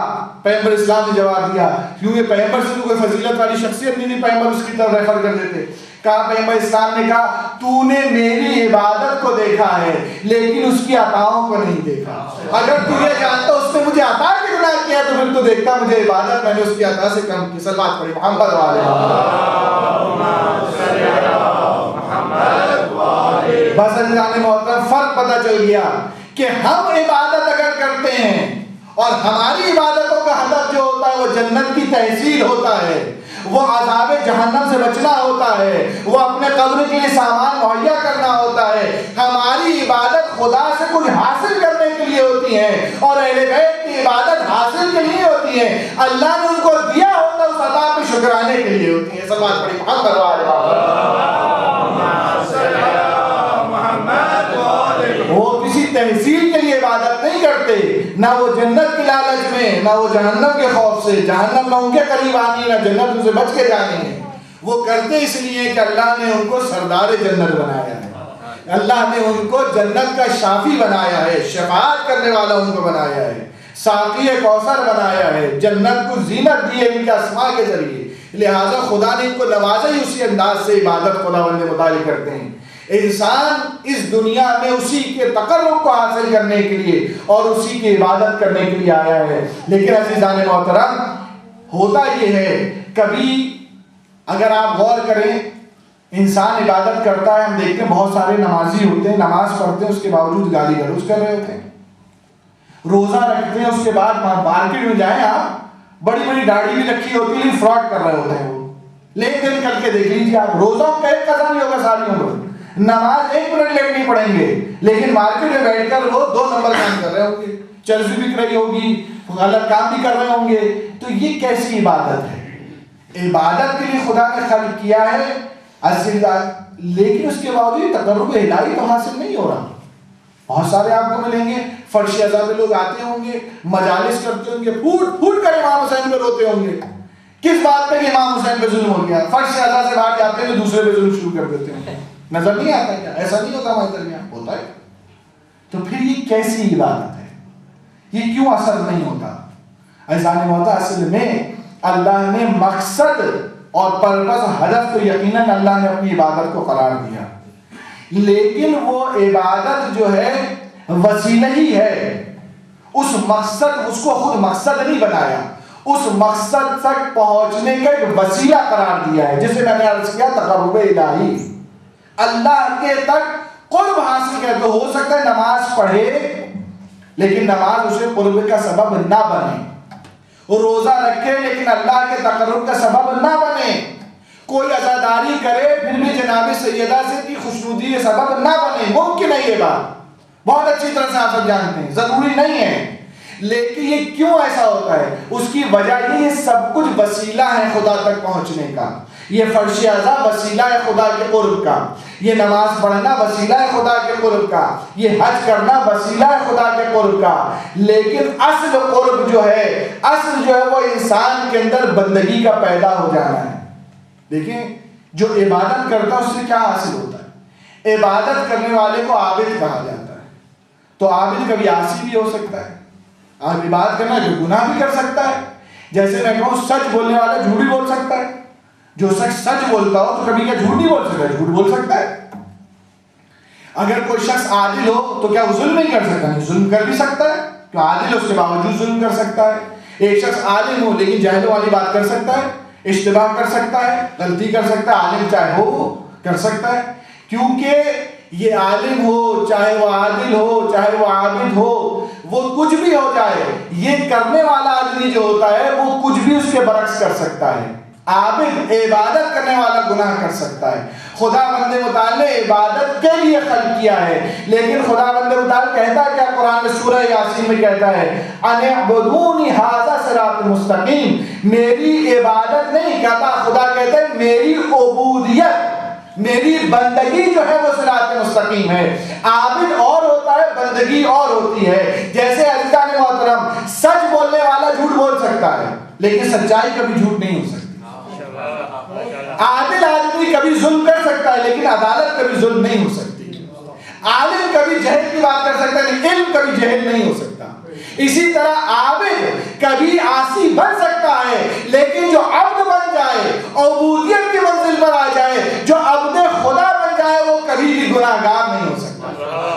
پیغمبر اسلام نے جواب دیا، کیونکہ پیغمبر سے تو کوئی فضیلت والی شخصیت نہیں تھی، پیغمبر اس کی طرف ریفر کر دیتے۔ کہا پیغمبر اسلام نے کہا تو نے میری عبادت کو دیکھا ہے لیکن اس کی عطاؤں کو نہیں دیکھا۔ اگر تو یہ جانتا اس نے مجھے عطا کتنا کیا تو پھر تو دیکھتا مجھے عبادت میں نے اس کی عطا سے کم کی۔ صلوات پڑھی محمد والے بس عزیزان محترم فرق پتہ چل گیا کہ ہم عبادت اگر کرتے ہیں اور ہماری عبادتوں کا ہدف جو ہوتا ہے وہ جنت کی تحصیل ہوتا ہے، وہ عذاب جہنم سے بچنا ہوتا ہے، وہ اپنے قبر کے لیے سامان مہیا کرنا ہوتا ہے، ہماری عبادت خدا سے کچھ حاصل کرنے کے لیے ہوتی ہے، اور اہل بیت کی عبادت حاصل کے لیے ہوتی ہے، اللہ نے ان کو دیا ہوتا ہے اس عطا پہ شکرانے کے لیے ہوتی ہے۔ صلوات پڑھی محمد وہ کسی تحصیل کے لیے عبادت نہیں کرتے، نہ وہ جنت کی لالچ میں، نہ وہ جہنم کے خوف سے، جہنم نہ ان کے قریب آنی نہ جنت ان سے بچ کے جانی ہے، وہ کرتے اس لیے کہ اللہ نے ان کو سردار جنت بنایا ہے، اللہ نے ان کو جنت کا شافی بنایا ہے، شفاعت کرنے والا ان کو بنایا ہے، ساقی کوثر بنایا ہے، جنت کو زینت دی ہے ان کے اسماء کے ذریعے، لہٰذا خدا نے ان کو نوازا ہی اسی انداز سے عبادت خدا بند متعلق کرتے ہیں۔ انسان اس دنیا میں اسی کے تقرب کو حاصل کرنے کے لیے اور اسی کی عبادت کرنے کے لیے آیا ہے۔ لیکن عزیزان محترم ہوتا یہ ہے، کبھی اگر آپ غور کریں انسان عبادت کرتا ہے، ہم دیکھتے ہیں بہت سارے نمازی ہوتے ہیں، نماز پڑھتے ہیں اس کے باوجود گالی گلوچ کر رہے ہوتے ہیں، روزہ رکھتے ہیں اس کے بعد مارکیٹ میں جائیں آپ بڑی بڑی داڑھی بھی رکھی ہوتی ہے لیکن فراڈ کر رہے ہوتے ہیں، وہ لین دین کر کے دیکھ لیجیے آپ، روزہ کا ایک قضا نہیں ہوگا ساری عمر، نماز ایک منٹ لیٹ نہیں پڑھیں گے، لیکن مارکیٹ میں بیٹھ کر وہ 2 نمبر کام کر رہے ہوں گے، چرس بھی بک رہی ہوگی، غلط کام بھی کر رہے ہوں گے۔ تو یہ کیسی عبادت ہے؟ عبادت کے لیے خدا نے خلق کیا ہے لیکن اس کے باوجود تقرب الہی تو حاصل نہیں ہو رہا. بہت سارے آپ کو ملیں گے فرش اعضا پہ لوگ آتے ہوں گے, مجالس کرتے ہوں گے, پھوٹ پھوٹ کر امام حسین پہ روتے ہوں گے. کس بات پہ کہ امام حسین پہ ظلم ہو گیا؟ فرش اعضا سے بھاگ جاتے ہیں تو دوسرے پہ ظلم شروع کر دیتے ہیں. نظر نہیں آتا کیا؟ ایسا نہیں ہوتا ہمارے درمیان؟ ہوتا ہے. تو پھر یہ کیسی عبادت ہے؟ یہ کیوں اثر نہیں ہوتا؟ ایسا نہیں ہوتا. اصل میں اللہ نے مقصد اور پرپس ہدف تو یقیناً اللہ نے اپنی عبادت کو قرار دیا, لیکن وہ عبادت جو ہے وسیلہ ہی ہے. اس مقصد, اس کو خود مقصد نہیں بنایا, اس مقصد تک پہنچنے کا ایک وسیلہ قرار دیا ہے, جسے میں نے عرض کیا تقرب الہی. اللہ کے تک قرب حاصل کر, تو ہو سکتا ہے نماز پڑھے لیکن نماز اسے قرب کا سبب نہ بنے, وہ روزہ رکھے لیکن اللہ کے تقرب کا سبب نہ بنے, کوئی عزاداری کرے پھر بھی جناب سیدہ سے کی خوشنودی کا سبب نہ بنے. ممکن ہے یہ بات, بہت اچھی طرح سے آپ سب جانتے ہیں, ضروری نہیں ہے. لیکن یہ کیوں ایسا ہوتا ہے؟ اس کی وجہ یہ سب کچھ وسیلہ ہے خدا تک پہنچنے کا. یہ فرش اعضا وسیلہ ہے خدا کے قرب کا, یہ نماز پڑھنا وسیلہ ہے خدا کے قرب کا, یہ حج کرنا وسیلہ ہے خدا کے قرب کا. لیکن اصل قرب جو ہے, اصل جو ہے وہ انسان کے اندر بندگی کا پیدا ہو جانا ہے. دیکھیں جو عبادت کرتا ہے اس سے کیا حاصل ہوتا ہے؟ عبادت کرنے والے کو عابد کہا جاتا ہے. تو عابد کبھی عاصی بھی ہو سکتا ہے, آپ عبادت کرنا جو گناہ بھی کر سکتا ہے. جیسے میں کہوں سچ بولنے والا جھوٹ بھی بول سکتا ہے. جو شخص سچ بولتا ہو تو کبھی کیا جھوٹ نہیں بول سکتا؟ جھوٹ بول سکتا ہے. اگر کوئی شخص عادل ہو تو کیا وہ ظلم نہیں کر سکتا؟ نہیں, ظلم کر بھی سکتا ہے, تو عادل اس کے باوجود ظلم کر سکتا ہے. ایک شخص عالم ہو لیکن جاہل والی بات کر سکتا ہے, اشتباہ کر سکتا ہے, غلطی کر سکتا ہے. عالم چاہے ہو کر سکتا ہے, کیونکہ یہ عالم ہو چاہے وہ عادل ہو چاہے وہ عابد ہو, وہ کچھ بھی ہو جائے, یہ کرنے والا آدمی جو ہوتا ہے وہ کچھ بھی اس کے برعکس کر سکتا ہے. عابد عبادت کرنے والا گناہ کر سکتا ہے. خدا بند متعال نے عبادت کے لیے خلق کیا ہے, لیکن خدا بند متعال کہتا ہے کیا قرآن میں سورہ یاسین میں کہتا ہے ان اعبدونی ھذا صراط مستقیم, میری عبادت نہیں کہتا, خدا کہتا ہے میری عبودیت, میری بندگی جو ہے وہ صراط مستقیم ہے. عابد اور ہوتا ہے, بندگی اور ہوتی ہے. جیسے عزیزان محترم سچ بولنے والا جھوٹ بول سکتا ہے لیکن سچائی کبھی جھوٹ نہیں ہو سکتی. عادل آدمی کبھی ظلم کر سکتا ہے لیکن عدالت کبھی ظلم نہیں ہو سکتی. عالم کبھی جہل کی بات کر سکتا ہے لیکن علم کبھی جہل نہیں ہو سکتا. اسی طرح عابد کبھی عاصی بن سکتا ہے لیکن جو عبد بن جائے, عبودیت کی منزل پر آ جائے, جو عبد خدا بن جائے, وہ کبھی بھی گناہگار نہیں ہو سکتا.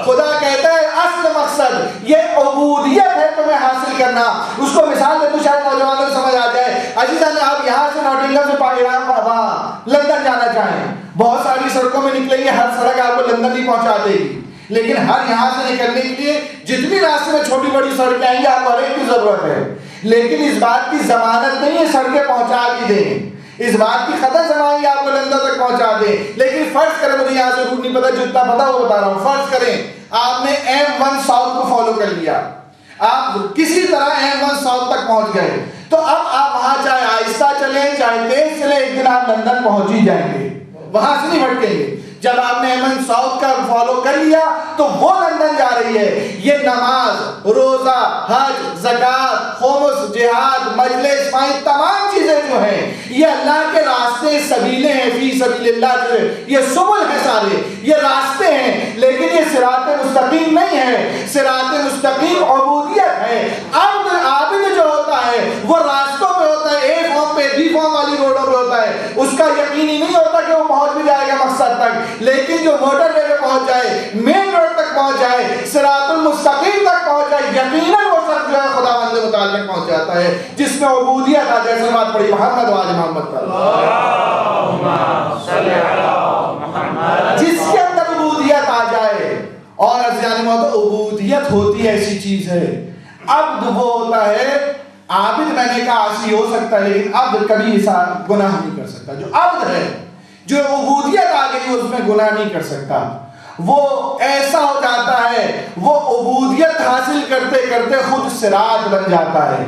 خدا کہتا ہے اصل مقصد یہ عبودیت ہے تمہیں حاصل کرنا. اس کو مثال دے تو شاید نوجوانوں کو سمجھ آ جائے. عزیزان آپ یہاں سے نوٹنگھم سے لندن جانا چاہیں, بہت ساری سڑکوں میں نکلیں گے, ہر سڑک آپ کو لندن ہی پہنچا دے گی, لیکن ہر یہاں سے نکلنے کے لیے جتنی راستے میں چھوٹی بڑی سڑکیں آئیں گی آپ کو ہر ایک کی ضرورت ہے. لیکن اس بات کی ضمانت نہیں ہے سڑکیں پہنچا بھی دیں, اس بات کی خطر سمائیں آپ کو لندن تک پہنچا دیں. لیکن فرض کریں, مجھے یہاں سے روٹ نہیں پتا, جتنا پتا وہ بتا رہا ہوں. فرض کریں آپ نے M1 ساؤتھ کو فالو کر لیا, آپ کسی طرح M1 ساؤتھ تک پہنچ گئے, تو اب آپ وہاں چاہے آہستہ چلیں چاہے تیز چلیں, ایک دن آپ لندن پہنچ ہی جائیں گے, وہاں سے نہیں بھٹکیں گے. جب آپ نے M1 ساؤتھ کا فالو کر لیا تو وہ لندن جا رہی ہے. یہ نماز, روزہ, حج, زکات, خمس, جہاد, مجلس, تمام چیزیں جو ہیں یہ اللہ کے راستے, سبیلیں ہیں, فی سبیل اللہ, جو یہ سبل ہیں, سارے یہ راستے ہیں, لیکن یہ صراط مستقیم نہیں ہے. صراط مستقیم عبودیت ہے. عابد جو ہوتا ہے وہ راستوں پہ ہوتا ہے, اے فارم پہ بی فارم والی روڈوں پہ ہوتا ہے, اس کا یقینی نہیں ہوتا کہ وہ پہنچ بھی جائے گا مقصد تک, لیکن جو موٹر وے پہ پہنچ جائے, مین روڈ تک پہنچ جائے, صراط المستقیم تک پہنچ جائے, یقیناً وہ شخص جو ہے خدا بند متعلق پہنچ جاتا ہے جس میں عبودیت آ جائے. بات پڑھی محمد و آل محمد پر, جس کے اندر عبودیت آ جائے. اور عبودیت ہوتی ہے ایسی چیز ہے, عبد وہ ہوتا ہے, عابد میں نے کہا عاصی ہو سکتا ہے لیکن عبد کبھی گناہ نہیں کر سکتا. جو عبد ہے, جو عبودیت آ گئی اس میں گناہ نہیں کر سکتا. وہ ایسا ہو جاتا ہے, وہ عبودیت حاصل کرتے کرتے خود صراط بن جاتا ہے.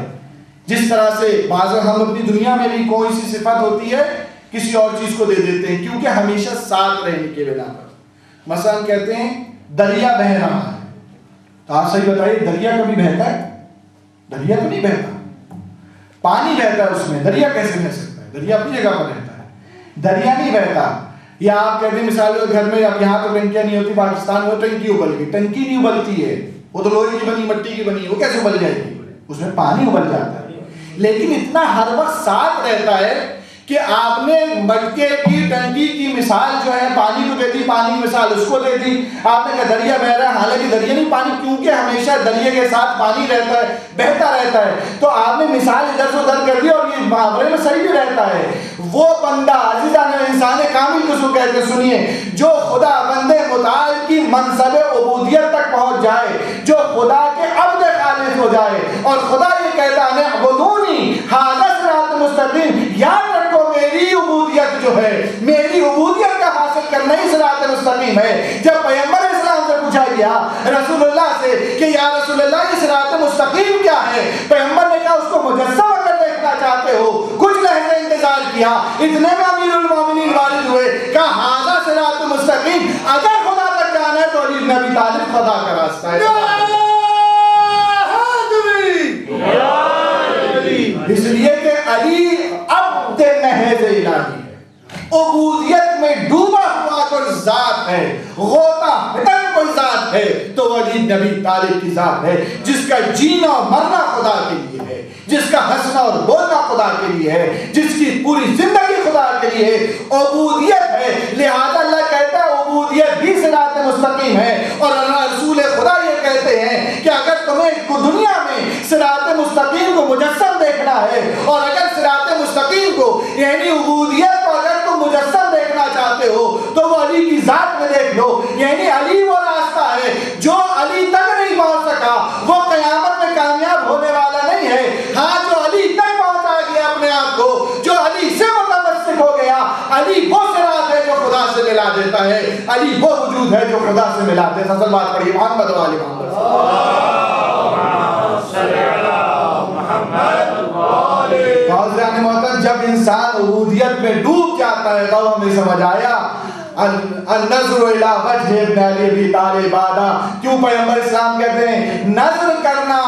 جس طرح سے بعض ہم اپنی دنیا میں بھی کوئی سی صفت ہوتی ہے کسی اور چیز کو دے دیتے ہیں کیونکہ ہمیشہ ساتھ رہنے کے بنا پر۔ مثلا کہتے ہیں دریا بہہ رہا ہے، تو آپ صحیح بتائیے دریا کبھی بہتا ہے؟ دریا تو نہیں بہتا، پانی بہتا ہے اس میں، دریا کیسے بہ سکتا ہے؟ دریا اپنی جگہ پر رہتا ہے، دریا نہیں بہتا۔ یا آپ کہتے ہیں مثال گھر میں، اب یہاں تو ٹنکیاں نہیں ہوتی، پاکستان میں ٹنکی ابل گئی، ٹنکی نہیں ابلتی ہے، وہ تو لوہے کی بنی مٹی کی بنی، وہ کیسے ابل جائے گی؟ اس میں پانی ابل جاتا ہے۔ لیکن اتنا ہر وقت ساتھ رہتا ہے کہ آپ نے مٹکے کی ٹنکی کی مثال جو ہے پانی کو دے دی، پانی کی مثال اس کو دے دی۔ آپ نے کہا دریا بہ رہا ہے، حالانکہ دریا نہیں پانی، کیونکہ ہمیشہ دریا کے ساتھ پانی رہتا ہے، بہتا رہتا ہے، تو آپ نے مثال ادھر سے ادھر کر دی اور یہ محاورے میں صحیح بھی رہتا ہے۔ وہ بندہ عزیزان انسان کامل کو سو کہتے سنیے، جو خدا بندے متعال کی منصب عبودیت تک پہنچ جائے، جو خدا کے عبد خالص ہو جائے، اور خدا یہ کہتا ہے اعبدونی ھذا صراط مستقیم، یاد رکھو میری عبودیت جو ہے، میری عبودیت کا حاصل کرنا ہی صراط مستقیم ہے۔ جب پیغمبر اسلام سے پوچھا گیا رسول اللہ سے کہ یا رسول اللہ یہ صراط مستقیم کیا ہے، پیغمبر نے کہا اس کو مجسم اگر دیکھنا چاہتے ہو، کچھ لحظے انتظار کیا، اتنے میں امیر المومنین والد ہوئے، کہا ھذا صراط مستقیم، اگر خدا تک جانا ہے تو علی بن ابی طالب خدا کا راستہ ہے۔ اس لیے کہ علی عبد محض الہی ہے، عبودیت میں ڈوبا ہوا کوئی ذات ہے، غوطہ پھٹن کوئی ذات ہے تو وہ علی بن ابی طالب کی ذات ہے، جس کا جینا اور مرنا خدا کے لیے ہے، جس کا ہنسنا اور بولنا خدا کے لیے ہے، جس کی پوری زندگی خدا کے لیے ہے، عبودیت ہے۔ لہذا اللہ کہتا ہے عبودیت بھی صراط مستقیم ہے، اور اللہ رسول خدا یہ کہتے ہیں کہ اگر تمہیں دنیا میں صراط مستقیم کو مجسم دیکھنا ہے، اور اگر صراط مستقیم کو یعنی عبودیت کو اگر تم مجسم دیکھنا چاہتے ہو تو وہ علی کی ذات میں دیکھ لو، یعنی علی وہ راستہ ہے جو علی تک نہیں پہنچ سکا وہ قیامت میں کامیاب ہونے والا نہیں ہے۔ ہاں جو علی تک پہنچا گیا اپنے آپ کو، جو علی سے متمسک ہو گیا، علی وہ صراط ہے جو خدا سے ملا دیتا ہے، علی وہ وجود ہے جو خدا سے ملا دیتا ہے۔ اصل بات پڑھیے محمد والی محمد، جب انسان عبودیت میں ڈوب جاتا ہے تو ہمیں سمجھ آیا النظر الی وجہ ابن علی ابی طالب عبادہ۔ کیوں پیغمبر اسلام کہتے ہیں نظر کرنا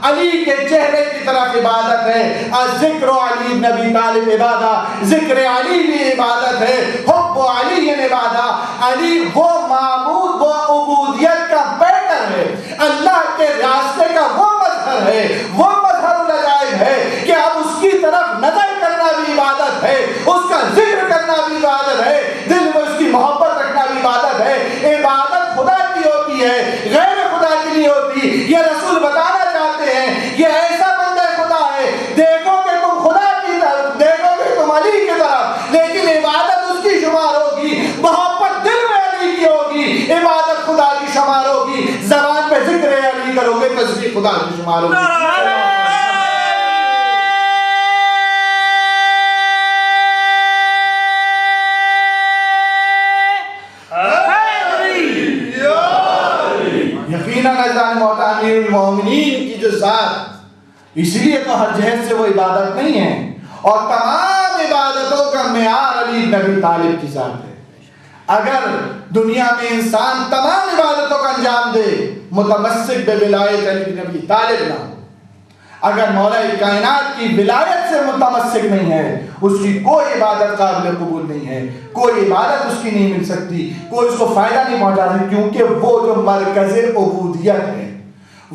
علی کے چہرے کی طرف عبادت ہے، الذکر علی ابن ابی طالب عبادہ، ذکر علی بھی عبادت ہے، حب علی عبادہ۔ علی وہ معبود، وہ عبودیت کا پیٹر ہے، اللہ کے راستے کا وہ مظہر ہے، وہ مظہر العجائب ہے کہ اب اس کی طرف نظر کرنا بھی عبادت ہے، اس کا ذکر کرنا بھی عبادت ہے، دل میں اس کی محبت رکھنا بھی عبادت ہے۔ عبادت خدا کی ہوتی ہے، غیر خدا کی نہیں ہوتی۔ یہ رسول بتانا چاہتے ہیں یہ ایسا بندہ خدا ہے، دیکھو کہ تم خدا کی طرف، دیکھو کہ تم علی کی طرف، لیکن عبادت اس کی شمار ہوگی، محبت دل میں علی کی ہوگی، عبادت خدا کی شمار ہوگی، زبان پہ ذکر علی کرو گے تسبیح خدا کی شمار ہوگی۔ امیر المومنین کی جو ذات، اس لیے تو ہر جہت سے وہ عبادت نہیں ہے، اور تمام عبادتوں کا معیار علی بن ابی طالب کی ذات ہے۔ اگر دنیا میں انسان تمام عبادتوں کا انجام دے متمسک بولایت علی بن ابی طالب نہ ہو، اگر مولا کائنات کی ولایت سے متمسک نہیں ہے، اس کی کوئی عبادت قابل قبول نہیں ہے، کوئی عبادت اس کی نہیں مل سکتی، کوئی اس کو فائدہ نہیں پہنچا سکتی، کیونکہ وہ جو مرکز عبودیت ہے،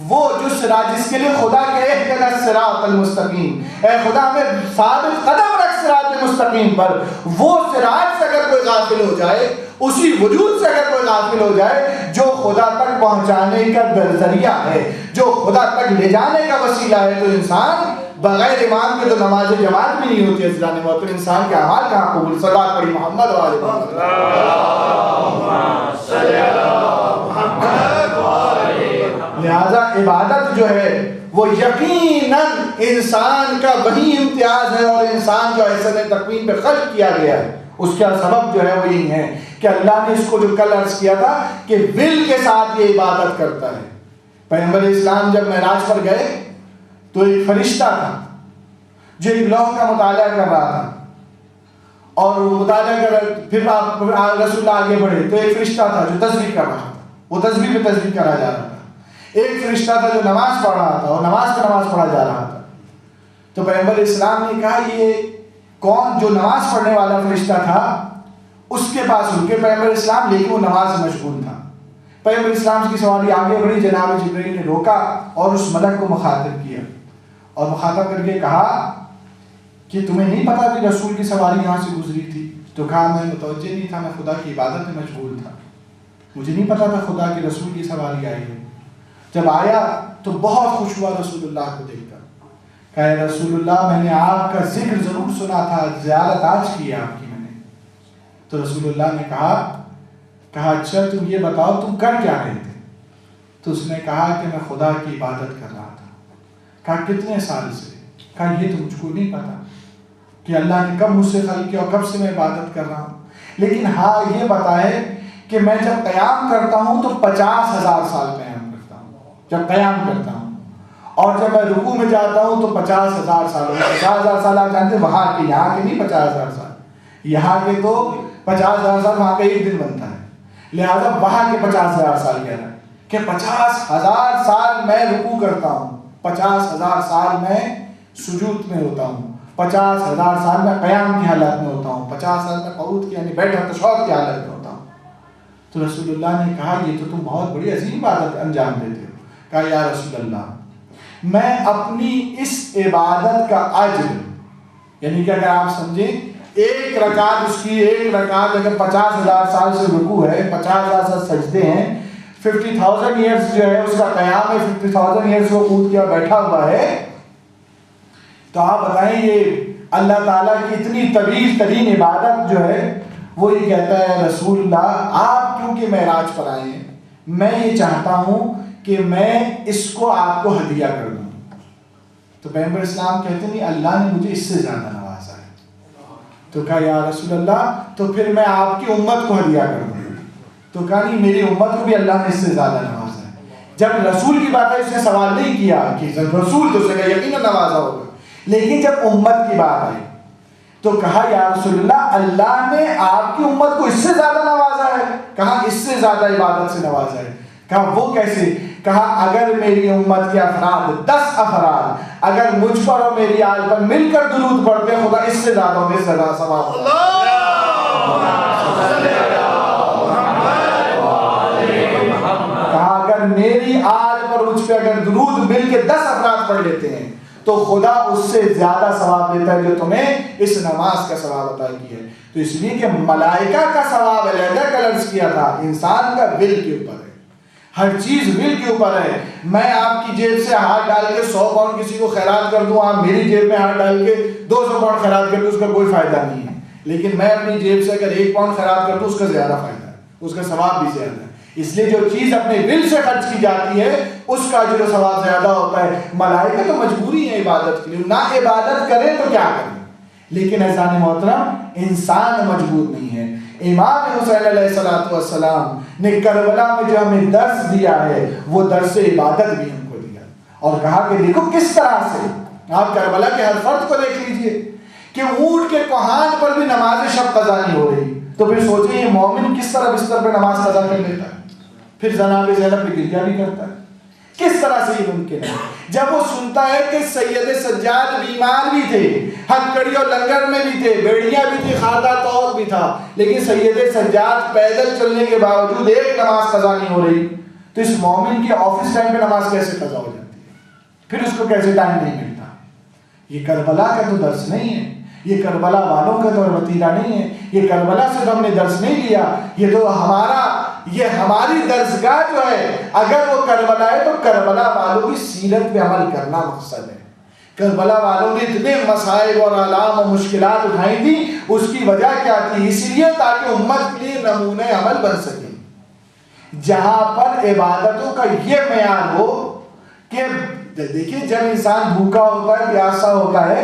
وہ جو صراط، جس کے لیے خدا کے اہدنا الصراط المستقیم، اے خدا میں ثابت قدم رکھ صراط مستقیم پر، وہ صراط سے اگر کوئی غافل ہو جائے، اسی وجود سے اگر کوئی غافل ہو جائے جو خدا تک پہنچانے کا ذریعہ ہے، جو خدا تک لے جانے کا وسیلہ ہے، تو انسان بغیر امام کے تو نماز جماعت بھی نہیں ہوتی ہے۔ اسلام محترم انسان کے اعمال کہاں قبول؟ صلوات پڑھی محمد والے محمد، لہذا عبادت جو ہے وہ یقیناً انسان کا وہی امتیاز ہے، اور انسان جو احسن تقویم پہ خلق کیا گیا ہے اس کا سبب جو ہے وہ یہی ہے کہ اللہ نے اس کو جو کل عرض کیا تھا کہ ول کے ساتھ یہ عبادت کرتا ہے۔ پیغمبر اسلام جب معراج پر گئے تو ایک فرشتہ تھا جو ایک لوح کا مطالعہ کر رہا تھا، اور مطالعہ کر پھر آپ رسول آگے بڑھے تو ایک فرشتہ تھا جو تسبیح کر رہا تھا، وہ تسبیح پہ تسبیح کرا جا رہا تھا۔ ایک فرشتہ تھا جو نماز پڑھ رہا تھا اور نماز پہ نماز پڑھا جا رہا تھا۔ تو پیغمبر اسلام نے کہا یہ کون؟ جو نماز پڑھنے والا فرشتہ تھا اس کے پاس رکے پیغمبر اسلام، لیکن وہ نماز میں مشغول تھا۔ پیغمبر اسلام کی سواری آگے بڑھی، جناب جبرائیل نے روکا اور اس ملک کو مخاطب کیا اور مخاطب کر کے کہا کہ تمہیں نہیں پتا کہ رسول کی سواری یہاں سے گزری تھی؟ تو کہا میں متوجہ نہیں تھا، میں خدا کی عبادت میں مشغول تھا، مجھے نہیں پتا تھا خدا کے رسول کی سواری آئی ہے۔ جب آیا تو بہت خوش ہوا رسول اللہ کو دیکھ کر، کہا رسول اللہ میں نے آپ کا ذکر ضرور سنا تھا، زیارت آج کی ہے آپ کی میں نے۔ تو رسول اللہ نے کہا اچھا تم یہ بتاؤ تم کر کیا رہے تھے؟ تو اس نے کہا کہ میں خدا کی عبادت کر رہا تھا۔ کہا کتنے سال سے؟ کہا یہ تو مجھ کو نہیں پتا کہ اللہ نے کب مجھ سے خلق کیا اور کب سے میں عبادت کر رہا ہوں، لیکن ہاں یہ بتائے کہ میں جب قیام کرتا ہوں تو 50,000 سال قیام کرتا ہوں جب قیام کرتا ہوں، اور جب میں رکوع میں جاتا ہوں تو 50,000 سال 50,000 سال آپ جانتے ہیں وہاں کے، یہاں کے نہیں 50,000 سال، یہاں کے تو 50,000 سال وہاں کا ایک دن بنتا ہے، لہذا وہاں کے 50,000 سال کہہ رہا ہے کہ 50,000 سال میں رکوع کرتا ہوں، 50,000 سال میں سجود میں ہوتا ہوں، 50,000 سال میں قیام کی حالت میں ہوتا ہوں، 50 سال میں قعود کی یعنی بیٹھا تشہد کی حالت میں ہوتا ہوں۔ تو رسول اللہ نے کہا یہ تو تم بہت بڑی عظیم عبادت انجام دیتے ہو۔ کہا یا رسول اللہ میں اپنی اس عبادت کا اجر، یعنی کہ اگر آپ سمجھیں ایک رکعت، اس کی ایک رکعت اگر 50,000 سال سے رکوع ہے، 50,000 سال سجدے ہیں، 50,000 ایئرز جو ہے اس کا قیام ہے، 50,000 ایئرز وہ قعود کیا بیٹھا ہوا ہے، تو آپ بتائیں یہ اللہ تعالیٰ کی اتنی طویل ترین عبادت جو ہے وہ یہ کہتا ہے رسول اللہ آپ کیونکہ معراج پر آئے ہیں، میں یہ چاہتا ہوں کہ میں اس کو آپ کو ہدیہ کر دوں۔ تو پیغمبر اسلام کہتے نہیں اللہ نے مجھے اس سے زیادہ نوازا ہے۔ تو کہا یا رسول اللہ تو پھر میں آپ کی امت کو ہدیہ کر دوں۔ تو کہا نہیں میری امت کو بھی اللہ نے اس سے زیادہ نوازا ہے۔ جب رسول کی بات ہے اس نے سوال نہیں کیا کہ رسول تو سے یقیناً نوازا ہوگا، لیکن جب امت کی بات آئی تو کہا یا رسول اللہ اللہ نے آپ کی امت کو اس سے زیادہ نوازا ہے؟ کہا اس سے زیادہ عبادت سے نوازا ہے۔ کہا وہ کیسے؟ کہا اگر میری امت کے افراد 10 افراد اگر مجھ پر اور میری آل پر مل کر درود پڑھتے خدا اس سے زیادہ انہیں سزا ثواب کہا اگر میری آل پر مجھ پہ اگر درود مل کے 10 افراد پڑھ لیتے ہیں تو خدا اس سے زیادہ ثواب دیتا ہے جو تمہیں اس نماز کا ثواب عطا کیا ہے۔ تو اس لیے کہ ملائکہ کا ثواب علیحدہ کا عرض کیا تھا، انسان کا ول کے اوپر ہے، ہر چیز ول کے اوپر ہے۔ میں آپ کی جیب سے ہاتھ ڈال کے 100 پاؤنڈ کسی کو خیرات کر دوں، آپ میری جیب میں ہاتھ ڈال کے 200 پاؤنڈ خیرات کر دوں، اس کا کوئی فائدہ نہیں ہے، لیکن میں اپنی جیب سے اگر 1 پاؤنڈ خیرات کر دوں اس کا زیادہ فائدہ ہے، اس کا ثواب بھی زیادہ ہے۔ اس لیے جو چیز اپنے ول سے خرچ کی جاتی ہے اس کا اجر و ثواب زیادہ ہوتا ہے۔ ملائکہ تو مجبوری ہے عبادت کے لیے، نہ عبادت کریں تو کیا کریں، لیکن عزیزان محترم انسان مجبور نہیں ہے۔ امام حسین علیہ السلام نے کربلا میں جو ہمیں درس دیا ہے وہ درس عبادت بھی ہم کو دیا اور کہا کہ دیکھو کس طرح سے آپ کربلا کے ہر فرد کو دیکھ لیجئے کہ اونٹ کے کوہان پر بھی نماز شب قضا نہیں ہو رہی، تو پھر سوچیں یہ مومن کس طرح بستر پہ نماز قضا کر لیتا ہے، پھر جناب زینب پہ گریا بھی کرتا ہے، کس طرح سے یہ ممکن ہے؟ جب وہ سنتا ہے کہ سید سجاد بیمار بھی تھے، ہتھکڑی اور لنگر میں بھی تھے، بیڑیاں بھی تھی، خاردہ طور بھی تھا، لیکن سید سجاد پیدل چلنے کے باوجود ایک نماز قضا نہیں ہو رہی، تو اس مومن کی آفس ٹائم پہ نماز کیسے قضا ہو جاتی ہے؟ پھر اس کو کیسے ٹائم نہیں ملتا؟ یہ کربلا کا تو درس نہیں ہے، یہ کربلا والوں کا تو وتیرہ نہیں ہے، یہ کربلا سے تو ہم نے درس نہیں لیا، یہ تو ہماری درسگاہ جو ہے اگر وہ کربلا ہے تو کربلا والوں کی سیرت پہ عمل کرنا مقصد ہے۔ کربلا والوں نے اتنے مسائل اور آلام اور مشکلات اٹھائی تھی، اس کی وجہ کیا تھی؟ اس لیے تاکہ امت کے لیے نمونہ عمل بن سکے، جہاں پر عبادتوں کا یہ معیار ہو کہ دیکھیے جب انسان بھوکا ہوتا ہے پیاسا ہوتا ہے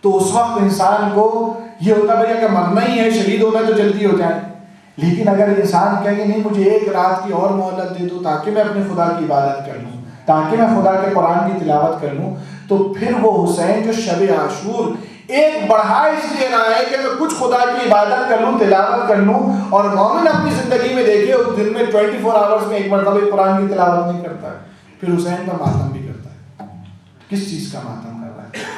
تو اس وقت انسان کو یہ ہوتا ہے کہ مرنا ہی ہے، شہید ہونا تو جلدی ہو جائے، لیکن اگر انسان کہے کہ نہیں مجھے ایک رات کی اور مہلت دے دو تاکہ میں اپنے خدا کی عبادت کر لوں، تاکہ میں خدا کے قرآن کی تلاوت کر لوں، تو پھر وہ حسین جو شب عاشور ایک بڑھا اس لیے رہا ہے کہ میں کچھ خدا کی عبادت کر لوں، تلاوت کر لوں، اور مومن اپنی زندگی میں دیکھے اس دن میں 24 آورز میں ایک مرتبہ قرآن کی تلاوت نہیں کرتا ہے، پھر حسین کا ماتم بھی کرتا ہے۔ کس چیز کا ماتم کر رہا ہے؟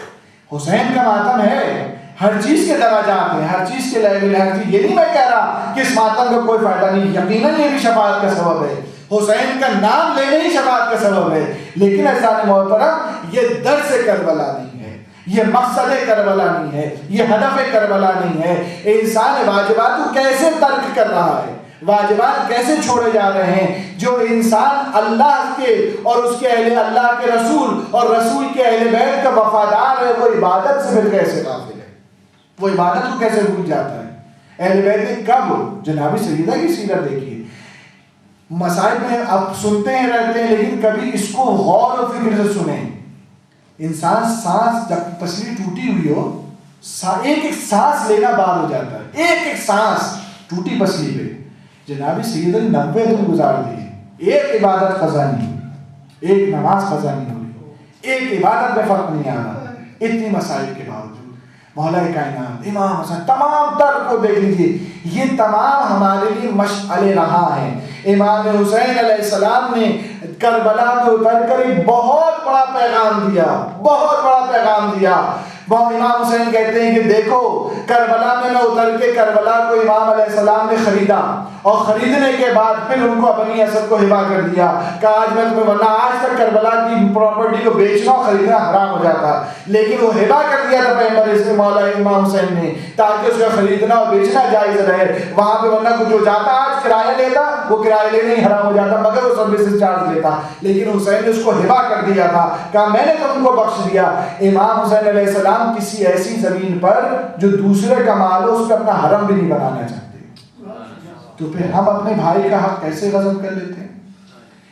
حسین کا ماتم ہے، ہر چیز کے درجات ہیں، ہر چیز کے لیول، ہر چیز، یہ نہیں میں کہہ رہا کہ اس ماتم کا کوئی فائدہ نہیں، یقیناً یہ بھی شفاعت کا سبب ہے، حسین کا نام لینے ہی شفاعت کا سبب ہے، لیکن عزیزان محترم یہ درس کربلا نہیں ہے، یہ مقصد کربلا نہیں ہے، یہ ہدف کربلا نہیں ہے۔ انسان واجبات کو کیسے ترک کر رہا ہے، واجبات کیسے چھوڑے جا رہے ہیں، جو انسان اللہ کے اور اس کے اہل اللہ کے رسول اور رسول کے اہل بیت کا وفادار ہے، وہ عبادت سے پھر کیسے غافل ہے، وہ عبادت کو کیسے بھول جاتا ہے۔ اہل بیت نے کب جناب سیدہ کی سیرت دیکھیے، مسائل میں اب سنتے ہیں رہتے ہیں، لیکن کبھی اس کو غور و فکر سے سنیں۔ انسان سانس جب پسلی ٹوٹی ہوئی ہو، ایک ایک سانس لینا بار ہو جاتا ہے، ایک ایک سانس ٹوٹی پسلی پہ۔ جناب سیدہ نے 90 دن گزار دیے، ایک عبادت قضا نہیں ہوئی، ایک نماز قضا نہیں ہوئی، ایک عبادت میں فرق نہیں آ رہا، اتنی مسائل کے باوجود۔ مولا کائنات امام حسین، تمام تر کو دیکھ لیجیے، یہ تمام ہمارے لیے مشعل رہا ہے۔ امام حسین علیہ السلام نے کربلا میں اتر کر ایک بہت بڑا پیغام دیا، بہت بڑا پیغام دیا۔ امام حسین کہتے ہیں کہ دیکھو کربلا میں اتر کے کربلا کو امام علیہ السلام نے خریدا، اور خریدنے کے بعد پھر ان کو اپنی اصل کو ہبا کر دیا، کہ آج میں تمہیں، ورنہ آج تک کربلا کی پراپرٹی کو بیچنا اور خریدنا حرام ہو جاتا، لیکن وہ ہبا کر دیا تھا پیغمبر اس مولا امام حسین نے، تاکہ اس کا خریدنا اور بیچنا جائز رہے وہاں پہ، ورنہ کچھ جو جاتا آج کرایہ لیتا وہ کرایہ لینے ہی حرام ہو جاتا، مگر وہ سروسز چارج لیتا، لیکن حسین نے اس کو ہبا کر دیا تھا، کہا میں نے تم کو بخش دیا۔ امام حسین علیہ السلام کسی ایسی زمین پر جو دوسرے کا مال ہو اس پہ اپنا حرم بھی نہیں بنانا چاہتے، تو پھر ہم اپنے بھائی کا حق کیسے غصب کر لیتے ہیں،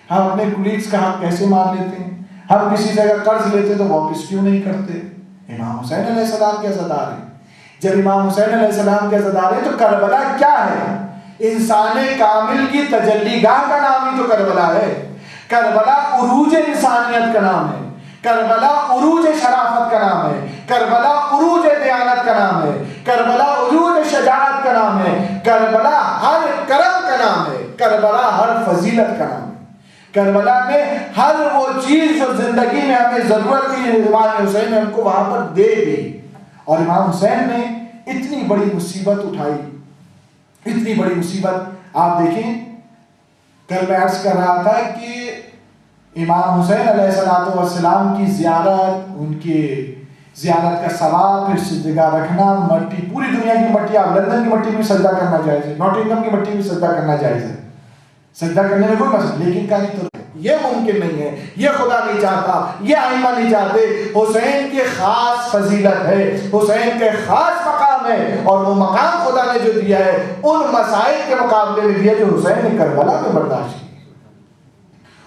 ہم اپنے کولیگز کا حق کیسے مان لیتے ہیں، ہم کسی سے اگر قرض لیتے تو واپس کیوں نہیں کرتے۔ امام حسین علیہ السلام کے عزادار ہیں، جب امام حسین علیہ السلام کے عزادار ہیں تو کربلا کیا ہے؟ انسان کامل کی تجلی گاہ کا نام ہی تو کربلا ہے۔ کربلا عروج انسانیت کا نام ہے، کربلا عروج شرافت کا نام ہے، کربلا عروج دیانت کا نام ہے، کربلا عروج شجاعت کا نام ہے، کربلا ہر کرم کا نام ہے، کربلا ہر فضیلت کا نام ہے۔ کربلا میں ہر وہ چیز جو زندگی میں ہمیں ضرورت تھی امام حسین نے ہم کو وہاں پر دے دی، اور امام حسین نے اتنی بڑی مصیبت اٹھائی، اتنی بڑی مصیبت۔ آپ دیکھیں کل میں عرض کر رہا تھا کہ امام حسین علیہ السلام کی زیارت، ان کی زیارت کا ثواب، پھر سجدہ رکھنا، مٹی، پوری دنیا کی مٹی، آپ لندن کی مٹی میں سجدہ کرنا جائز ہے، ناٹنگھم کی مٹی میں سجدہ کرنا جائز ہے، سجدہ کرنے میں کوئی مسئلہ، لیکن کہیں تو یہ ممکن نہیں ہے، یہ خدا نہیں چاہتا، یہ ائمہ نہیں چاہتے۔ حسین کی خاص فضیلت ہے، حسین کے خاص مقام ہے، اور وہ مقام خدا نے جو دیا ہے ان مسائل کے مقابلے میں دیا جو حسین نے کربلا میں برداشت کی،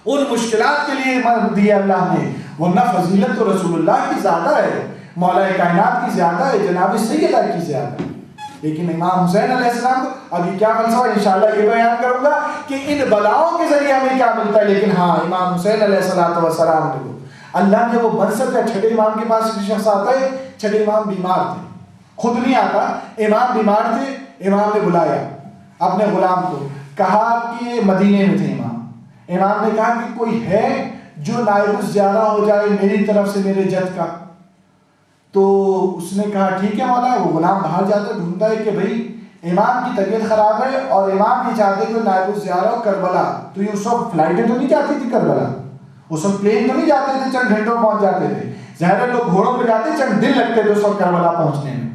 ان مشکلات کے لیے دیا اللہ نے، ورنہ فضیلت تو رسول اللہ کی زیادہ ہے، مولا کائنات کی زیادہ ہے، جناب سیدہ کی زیادہ ہے، لیکن امام حسین علیہ السلام کو ابھی کیا فلسفہ انشاءاللہ یہ بیان کروں گا کہ ان بلاؤں کے ذریعے ہمیں کیا ملتا ہے، لیکن ہاں امام حسین علیہ السلام نے اللہ نے وہ منصب ہے۔ چھٹے امام کے پاس ایک شخص آتا ہے، چھٹے امام بیمار تھے، خود نہیں آتا، امام بیمار تھے، امام نے بلایا اپنے غلام کو، کہا کہ مدینے میں تھے امام نے کہا کہ کوئی ہے جو نائب الزیارہ ہو جائے میری طرف سے میرے جد کا، تو اس نے کہا ٹھیک ہے مولا۔ وہ غلام باہر جاتا ہے، ڈھونڈتا ہے کہ بھئی امام کی طبیعت خراب ہے اور امام یہ چاہتے کہ نائب الزیارہ ہو کربلا، تو یہ اس وقت فلائٹیں تو نہیں جاتی تھی کربلا، اس وقت پلین تو نہیں جاتے تھے، چند گھنٹوں پہنچ جاتے تھے، ظاہر لوگ گھوڑوں پہ جاتے چند دن لگتے تھے اس وقت کربلا پہنچنے میں،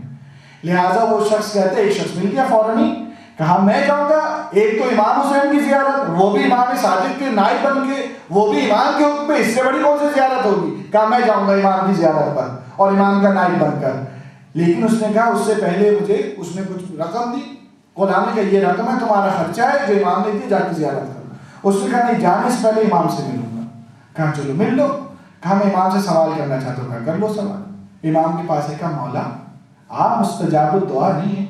لہٰذا وہ شخص کہتے ایک شخص مل گیا فوراً ہی، کہا میں جاؤں گا، ایک تو امام حسین کی زیارت، وہ بھی امام صادق کے نائب بن کے، وہ بھی امام کے حکم پہ، اس سے بڑی کون سی زیارت ہوگی؟ کہا میں جاؤں گا امام کی زیارت پر اور امام کا نائب بن کر، لیکن اس نے کہا اس سے پہلے مجھے، اس نے کچھ رقم دی، غلام نے کہا یہ رقم ہے تمہارا خرچہ ہے جو امام نے دی، جا کے زیارت کرو۔ اس نے کہا نہیں جانے سے پہلے امام سے ملوں گا۔ کہا چلو مل لو۔ کہا میں امام سے سوال کرنا چاہتا ہوں۔ کہا کر لو سوال۔ امام کے پاس ہے، کہا مولا آپ مستجاب الدعا نہیں ہیں،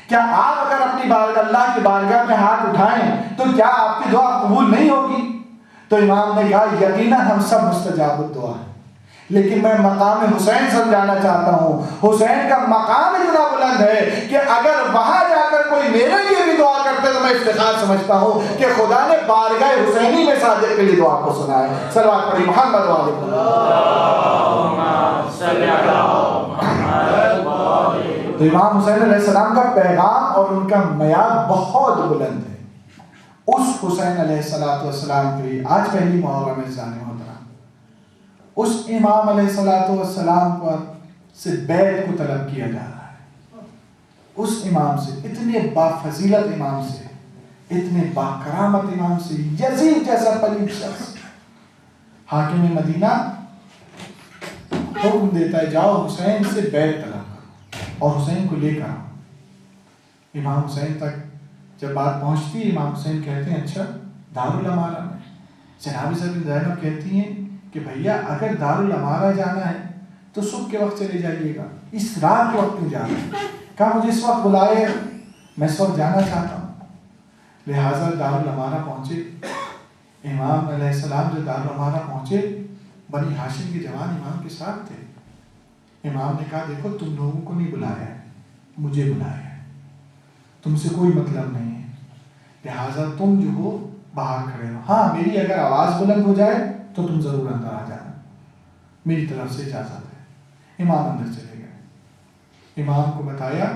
کیا آپ اگر اپنی بارگاہ اللہ کی بارگاہ میں ہاتھ اٹھائیں تو کیا آپ کی دعا قبول نہیں ہوگی؟ تو امام نے کہا یقیناً ہم سب مستجاب الدعا ہیں، لیکن میں مقام حسین سمجھانا چاہتا ہوں، حسین کا مقام اتنا بلند ہے کہ اگر وہاں جا کر کوئی میرے لیے بھی دعا کرتے تو میں افتخار سمجھتا ہوں کہ خدا نے بارگاہ حسینی میں صادق کے لیے دعا کو سنا ہے۔ صلوات پڑھی محمد والے تو امام حسین علیہ السلام کا پیغام اور ان کا معیار بہت بلند ہے۔ اس حسین علیہ السلام کے لیے آج پہلی محرم میں جانے ہوتا، اس امام علیہ السلام پر سے بیعت کو طلب کیا جا رہا ہے۔ اس امام سے، اتنے بافضیلت امام سے، اتنے باکرامت امام سے، یزید جیسا پلید شخص، حاکم مدینہ حکم دیتا ہے جاؤ حسین سے بیعت طلب کرو اور حسین کو لے کر آؤ۔ امام حسین تک جب بات پہنچتی ہے، امام حسین کہتے ہیں اچھا دارالامارہ میں۔ جناب زینب کہتی ہیں کہ بھیا اگر دارالامارہ جانا ہے تو صبح کے وقت چلے جائیے گا، اس رات کے وقت میں جانا ہے۔ کہا مجھے اس وقت بلائے، میں اس وقت جانا چاہتا ہوں۔ لہٰذا دارالامارہ پہنچے امام علیہ السلام۔ جو دارالامارہ پہنچے، بنی ہاشم کے جوان امام کے ساتھ تھے۔ امام نے کہا دیکھو تم لوگوں کو نہیں بلایا ہے، مجھے بلایا ہے، تم سے کوئی مطلب نہیں ہے، لہٰذا تم جو ہو باہر کھڑے ہو، ہاں میری اگر آواز بلند ہو جائے تو تم ضرور اندر آ جانا، میری طرف سے اجازت ہے۔ امام اندر چلے گئے۔ امام کو بتایا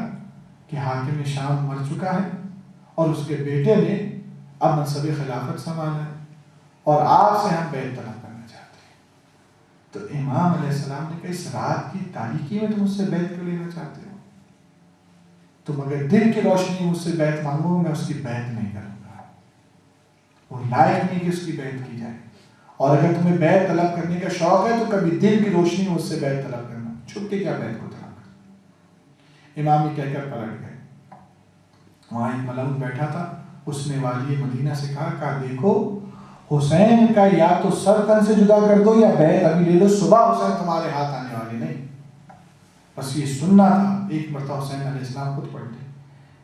کہ حاکم شام مر چکا ہے اور اس کے بیٹے نے اب منصب خلافت سنبھالا ہے اور آپ سے ہم بیعت طلب کرنا چاہتے ہیں۔ تو امام علیہ السلام نے کہا اس رات کی تاریکی میں تم مجھ سے بیعت کیوں لینا چاہتے ہو؟ تم اگر دل کی روشنی مجھ سے بیعت مانگو میں اس کی بیعت نہیں کروں گا، وہ لائق نہیں کہ اس کی بیعت کی جائے۔ اور اگر تمہیں بیعت طلب کرنے کا شوق ہے تو کبھی دل کی روشنی مجھ سے بیعت طلب کرنا، چھپ کے کیا بیعت کو طلب کرنا۔ امام یہ کہہ کر پلٹ گئے۔ وہاں ایک ملعون بیٹھا تھا، اس نے والی مدینہ سے کہا دیکھو حسین کا یا تو سر تن سے جدا کر دو یا بیعت ابھی لے لو، صبح حسین تمہارے ہاتھ آنے والے نہیں۔ بس یہ سننا تھا۔ ایک مرتبہ حسین علیہ السلام خود پلٹے،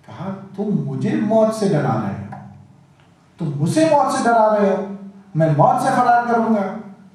کہا تم مجھے موت سے ڈرا رہے ہو، تم مجھے موت سے ڈرا رہے ہو، میں موت سے فرار کروں گا؟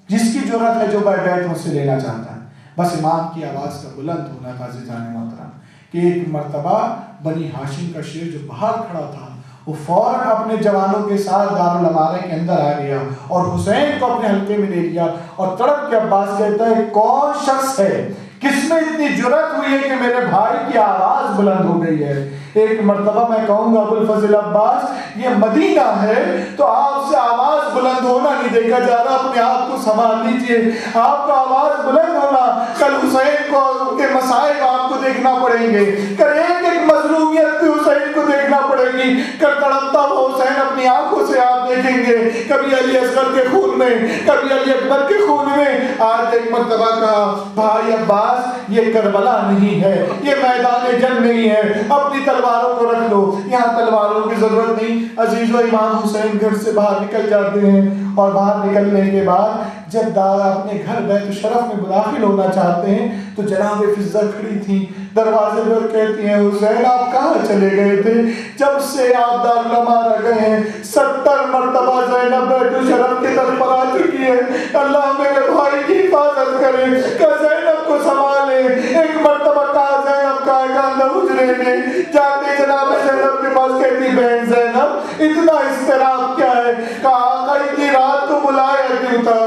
جس کی جرأت ہے جو بیعت مجھ سے لینا چاہتا ہے۔ بس امام کی آواز کا بلند ہونا تھا عزیزان محترم کہ ایک مرتبہ بنی ہاشم کا شیر جو باہر کھڑا تھا وہ فوراً اپنے جوانوں کے ساتھ دارالامارہ کے اندر آ گیا اور حسین کو اپنے حلقے میں لے لیا اور تڑپ کے عباس کہتا ہے کون شخص ہے کس میں اتنی جرأت ہوئی ہے کہ میرے بھائی کی آواز بلند ہو گئی ہے۔ ایک مرتبہ میں کہوں گا ابوالفضل عباس یہ مدینہ ہے تو آپ سے آواز بلند ہونا نہیں دیکھا جا رہا، اپنے آپ کو سنبھال لیجئے، آپ کا آواز بلند ہونا کل حسین کو ان کے مصائب آپ کو دیکھنا پڑیں گے، کل ایک ایک مظلومیت کی حسین کو دیکھنا پڑے گی، کل تڑپتا ہوا حسین اپنی آنکھوں سے آپ دیکھیں گے، کبھی علی اصغر کے خون میں، کبھی علی اکبر کے خون میں۔ آج ایک مرتبہ کہا بھائی عباس یہ کربلا نہیں ہے، یہ میدان جنگ نہیں ہے، اپنی تلواروں کو رکھ لو، یہاں تلواروں کی ضرورت نہیں۔ عزیزو امام حسین گھر سے باہر نکل جاتے ہیں اور باہر نکلنے کے بعد جب اپنے گھر بیت شرف میں داخل ہونا چاہتے ہیں تو جناب فضہ کھڑی تھی دروازے پر، کہتی ہیں حسین آپ کہاں چلے گئے تھے؟ جب سے آپ دارالامارہ گئے ہیں 70 مرتبہ زینب بیت شرف کی طرف پر آ چکی ہے، اللہ میرے بھائی کی حفاظت کرے، کہ زینب کو سنبھالے۔ ایک مرتبہ کہا زینب کا اندر حجرے میں جاتے جناب زینب کے پاس، کہتی بہن زینب اتنا اضطراب کیا ہے؟ کہا آقا اتنی رات کو بلایا کیوں تھا؟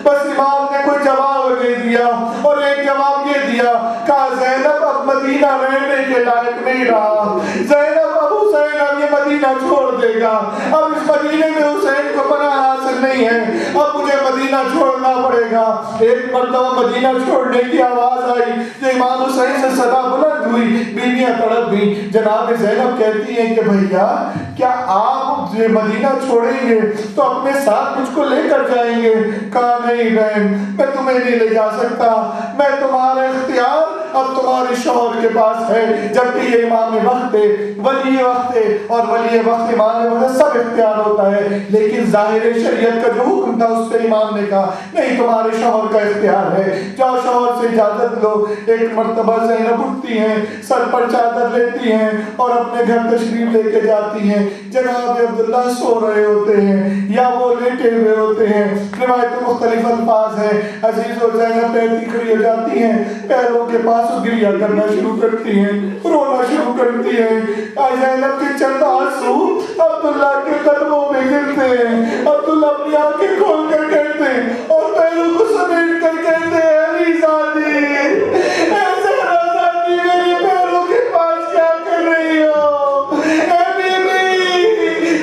بس امام نے کوئی جواب نہیں دیا اور ایک جواب یہ دیا، کہا زینب اب مدینہ رہنے کے لائق نہیں رہا، زینب اب حسین اب یہ مدینہ چھوڑ دے گا، اب اس مدینے میں حسین کو پناہ حاصل نہیں ہے، اب مجھے مدینہ چھوڑنا پڑے گا۔ ایک مرتبہ مدینہ چھوڑنے کی آواز آئی، جو امام حسین سے صدا بلند ہوئی، بیویاں تڑپ گئی۔ جناب زینب کہتی ہیں کہ بھیا کیا آپ یہ مدینہ چھوڑیں گے تو اپنے ساتھ مجھ کو لے کر جائیں گے؟ کہا نہیں بہن میں تمہیں نہیں لے جا سکتا، میں تمہارا اختیار اب تمہارے شوہر کے پاس ہے، جبکہ یہ امام وقت ہے، ولی وقت ہے، اور ولی وقت امام وقت سب اختیار ہوتا ہے، لیکن ظاہر شریعت کا جو حکم تھا اس پہ امام نے کہا نہیں تمہارے شوہر کا اختیار ہے، جاؤ شوہر سے اجازت لو۔ ایک مرتبہ زینب اٹھتی ہیں، سر پر چادر لیتی ہیں اور اپنے گھر تشریف لے کے جاتی ہیں۔ جناب عبداللہ سو رہے ہوتے ہیں یا وہ لیٹے ہوئے ہوتے ہیں، روایت مختلف الفاظ ہیں۔ عزیز و زینب بیٹھی کھڑی ہو جاتی ہیں، پیروں کے پاس گریہ کرنا شروع کرتی ہیں، رونا شروع کرتی ہیں۔ زینب کے چند آنسو عبداللہ کے قدموں میں گرتے ہیں۔ عبداللہ اپنی آنکھیں کھول کر کہتے ہیں اور پیروں کو سمیٹ کر کہتے ہیں علی زادی، اے زہرا زادی، میرے پیروں کے پاس کیا کر رہی ہو؟ اے بی بی،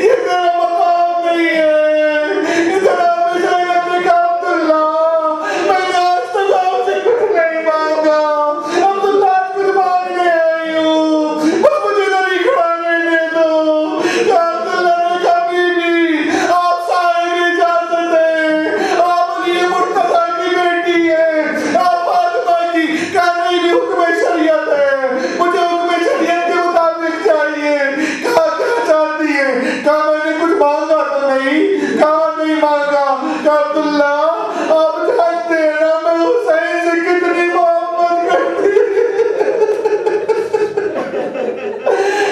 یہ تیرا مقام نہیں ہے۔ جناب زینب نے کہا عبداللہ میں نے آج تک آپ سے کچھ نہیں مانگا، عبداللہ آج کچھ مانگنے آئی ہوں، بس مجھے ادھر ہی کھڑا رہنے دو۔ عبداللہ نے کہا بی بی آپ صاحب اجازت ہے، آپ علی مرتضیٰ کی بیٹی ہے، آپ فاطمہ کی، کہا نہیں بھی حکم شریعت ہے، مجھے حکم شریعت کے مطابق چاہیے۔ کہا کیا چاہتی ہے؟ کہا میں نے کچھ مانگا تو نہیں؟ کہا نہیں مانگا۔ کہا عبداللہ آپ جانتے ہیں نا میں حسین سے کتنی محبت کرتی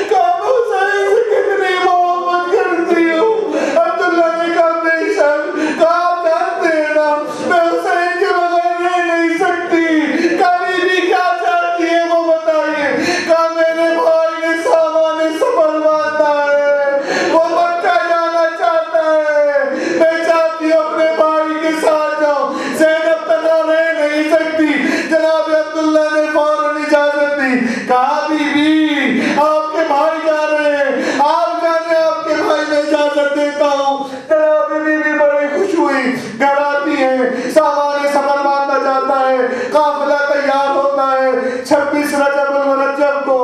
کہا میں حسین سے کتنی محبت کرتی ہوں۔ عبداللہ نے کہا بے شک۔ کہا آپ جانتے ہیں نا میں حسین کے بغیر رہ نہیں سکتی۔ کہا بی بی کیا چاہتی ہے وہ بتائیے۔ کہا میرے بھائی نے سامان سفر باندھا ہے، وہ مکہ جانا چاہتا ہے، میں چاہتی ہوں اپنے بھائی کے ساتھ جاؤں، زینب تنہا رہ نہیں سکتی۔ جناب عبداللہ نے فوراً اجازت دی۔ کہا بی بی آپ کے بھائی جا رہے ہیں، آپ جانے آپ کے بھائی میں اجازت دیتا ہوں۔ جناب بی بی بڑی خوش ہوئی، گھر آتی ہیں، سامان سفر باندھا جاتا ہے، قافلہ تیار ہوتا ہے۔ 26 رجب المرجب کو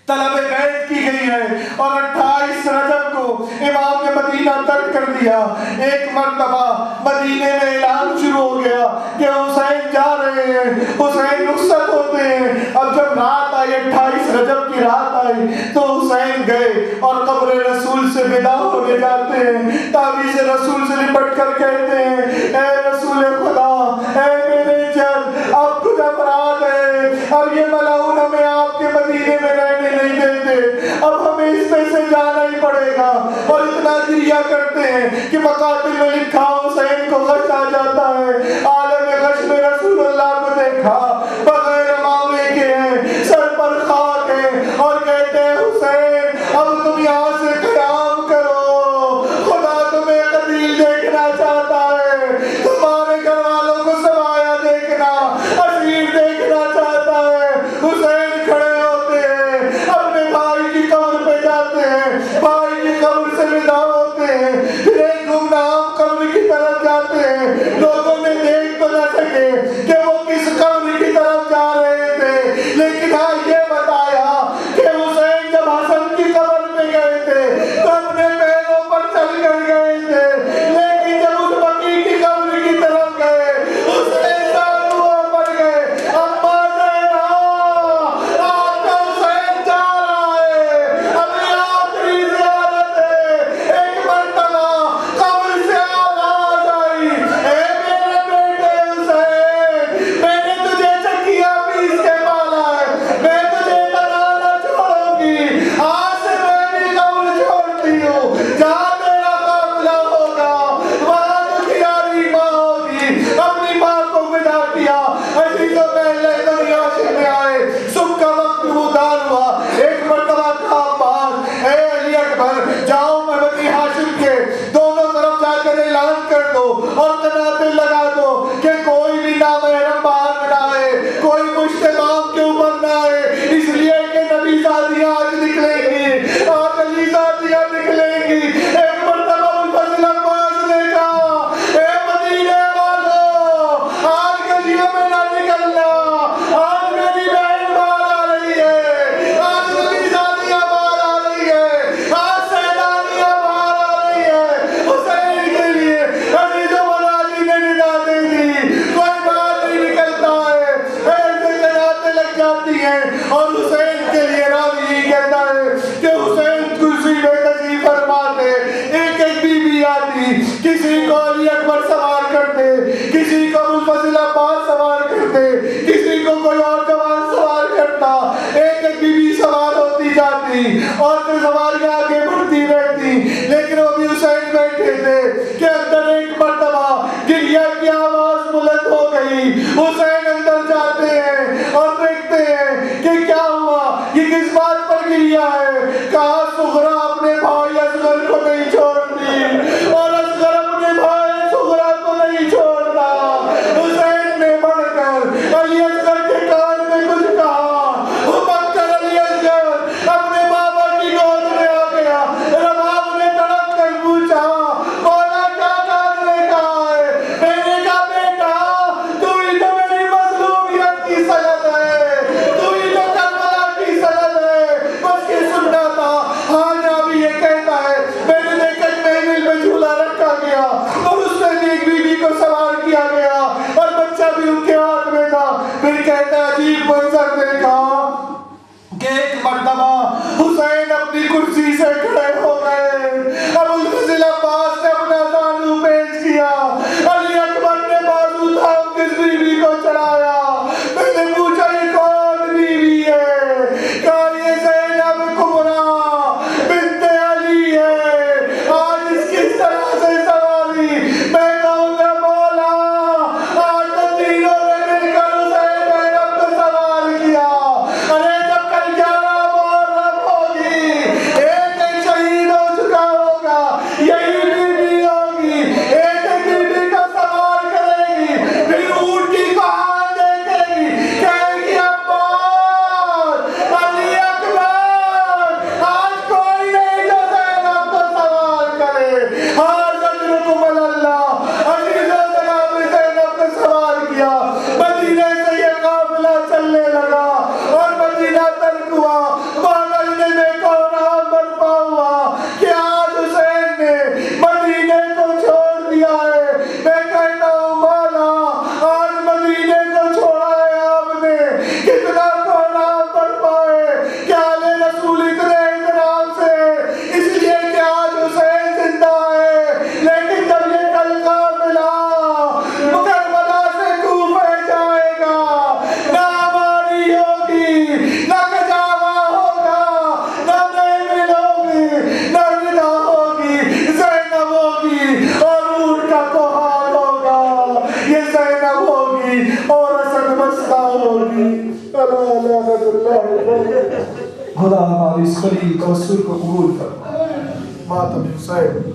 طلب بیت کی گئی ہے اور 28 رجب کو امام نے مدینہ ترک کر دیا۔ ایک مرتبہ مدینے میں اعلان شروع ہو گیا کہ حسین جا رہے ہیں، حسین رخصت ہوتے ہیں۔ اب جب رات آئی، 28 رجب کی رات آئی تو حسین گئے اور قبر رسول سے ودا ہونے جاتے ہیں، تعویذ رسول سے لپٹ کر کہتے ہیں اے رسول خدا، اے میرے جد، اب کچھ افراد ہے، اب یہ ملعون ہمیں آپ کے مدینے میں رہنے نہیں دیتے، اب ہمیں اس میں سے جانا ہی پڑے گا۔ اور اتنا گریہ کرتے ہیں کہ مقاتل میں لکھا حسین کو غش آ جاتا ہے۔ عالم غش میں رسول اللہ کو دیکھا، بغیر امامے کے ہیں، سر پر خاک ہے، اور کہتے ہیں حسین اب تم یہاں سے قیام کرو، خدا تمہیں قتیل دیکھنا چاہتا ہے، تمہارے گھر والوں کو سرایا دیکھنا، اسیر دیکھنا چاہتا ہے۔ حسین کھڑے ہوتے ہیں، اپنے بھائی کی قبر پہ جاتے ہیں، بھائی کی قبر سے ودا ہوتے ہیں، پھر ایک گمنام قبر کی طرف جاتے ہیں۔ لوگوں نے دیکھ تو نہ سکے کہ وہ کس قبر کی طرف کسی کو علی اکبر سوار کرتے، کسی کو ابوالفضل عباس سوار کرتے، کسی کو کوئی اور جوان سوار کرتا، ایک ایک بی بی سوار ہوتی جاتی اور پھر سواریاں آگے بڑھتی رہتی، لیکن وہ بھی حسین بیٹھے تھے کہ اندر ایک مرتبہ گریہ کی آواز بلند ہو گئی، حسین اندر جاتے ہیں اور دیکھتے ہیں کہ کیا ہوا، یہ کس بات پر گریہ ہے؟ کہا صغرا اپنے بھائی اصغر کو نہیں چھوڑتی اور اصغر اپنے بھائی صغرا کو نہیں چھوڑتا۔ حسین نے بڑھ کر علی اصغر کے کان میں کچھ کہا، بڑھ کر علی اصغر اپنے بابا کی گود میں آ گیا۔ رباب نے تڑپ کر پوچھا، مولا کیا کان نے کہا ہے؟ میں نے کہا بیٹا تو ہی تو میری مظلومیت کی سند ہے، تو ہی تو کربلا کی سند ہے، بس یہ سننا تھا۔ ہاں جب یہ کہتا ہے میں نے دیکھا محمل میں جھولا رکھا گیا اور اس میں بھی ایک بیوی کو سوار کیا گیا اور بچہ بھی ان کے ہاتھ میں تھا۔ پھر کہتا ہے عجیب منظر دیکھا کہ ایک مرتبہ حسین اپنی کرسی سے کھڑے ہو گئے، ابوالفضل عباس نے اپنا زانو پیش کیا، علی اکبر نے بازو تھام کس بیوی کو چڑھایا۔ میں نے پوچھا یہ کون بیوی ہے؟ کہا یہ زینب کبریٰ بنت علی ہے، آج اس کی طرح سے سواری میں کہوں گا مولا آج تو تینوں نے مل کر حسین زینب کو سوار کیا۔ ارے جب کل 11 محرم ہوگی ایک ایک شہید ہو چکا ہوگا، یہی بیوی ہوگی، ایک ایک بیوی کو سوار کرے گی، پھر اونٹ کی کہان دیکھے گی، کہے گی عباس علی اکبر آج کوئی نہیں جو زینب کو سوار کرے۔ ہاں زجرکم اللہ، عزیز و جناب زینب کو سوار کیا۔ مدینے سے یہ قافلہ چلنے لگا اور مدینہ ترک ہوا، وہاں مدینے میں کوہرام برپا ہوا کہ آج حسین نے مدینے کو چھوڑ دیا ہے۔ میں کہتا ہوں مولا آج مدینے کو چھوڑا ہے آپ نے، کتنا کوہرام برپا ہے کہ آل رسول اتنے احترام سے، اس لیے کہ آج حسین زندہ ہے۔ لیکن جب یہ کل قافلہ کربلا سے کوفہ جائے گا، نہ ہماری ہوگی، نہ کجاوا ہوگا، نہ محمل ہوگی، نہ ردا ہوگی، زینب ہوگی اور اونٹ کا کوہان ہوگا۔ یہ زینب ہوگی اور اسد مستا ہوگی۔ خدا ہماری اس خلیل توسل کو قبول فرما۔ ماتم حسین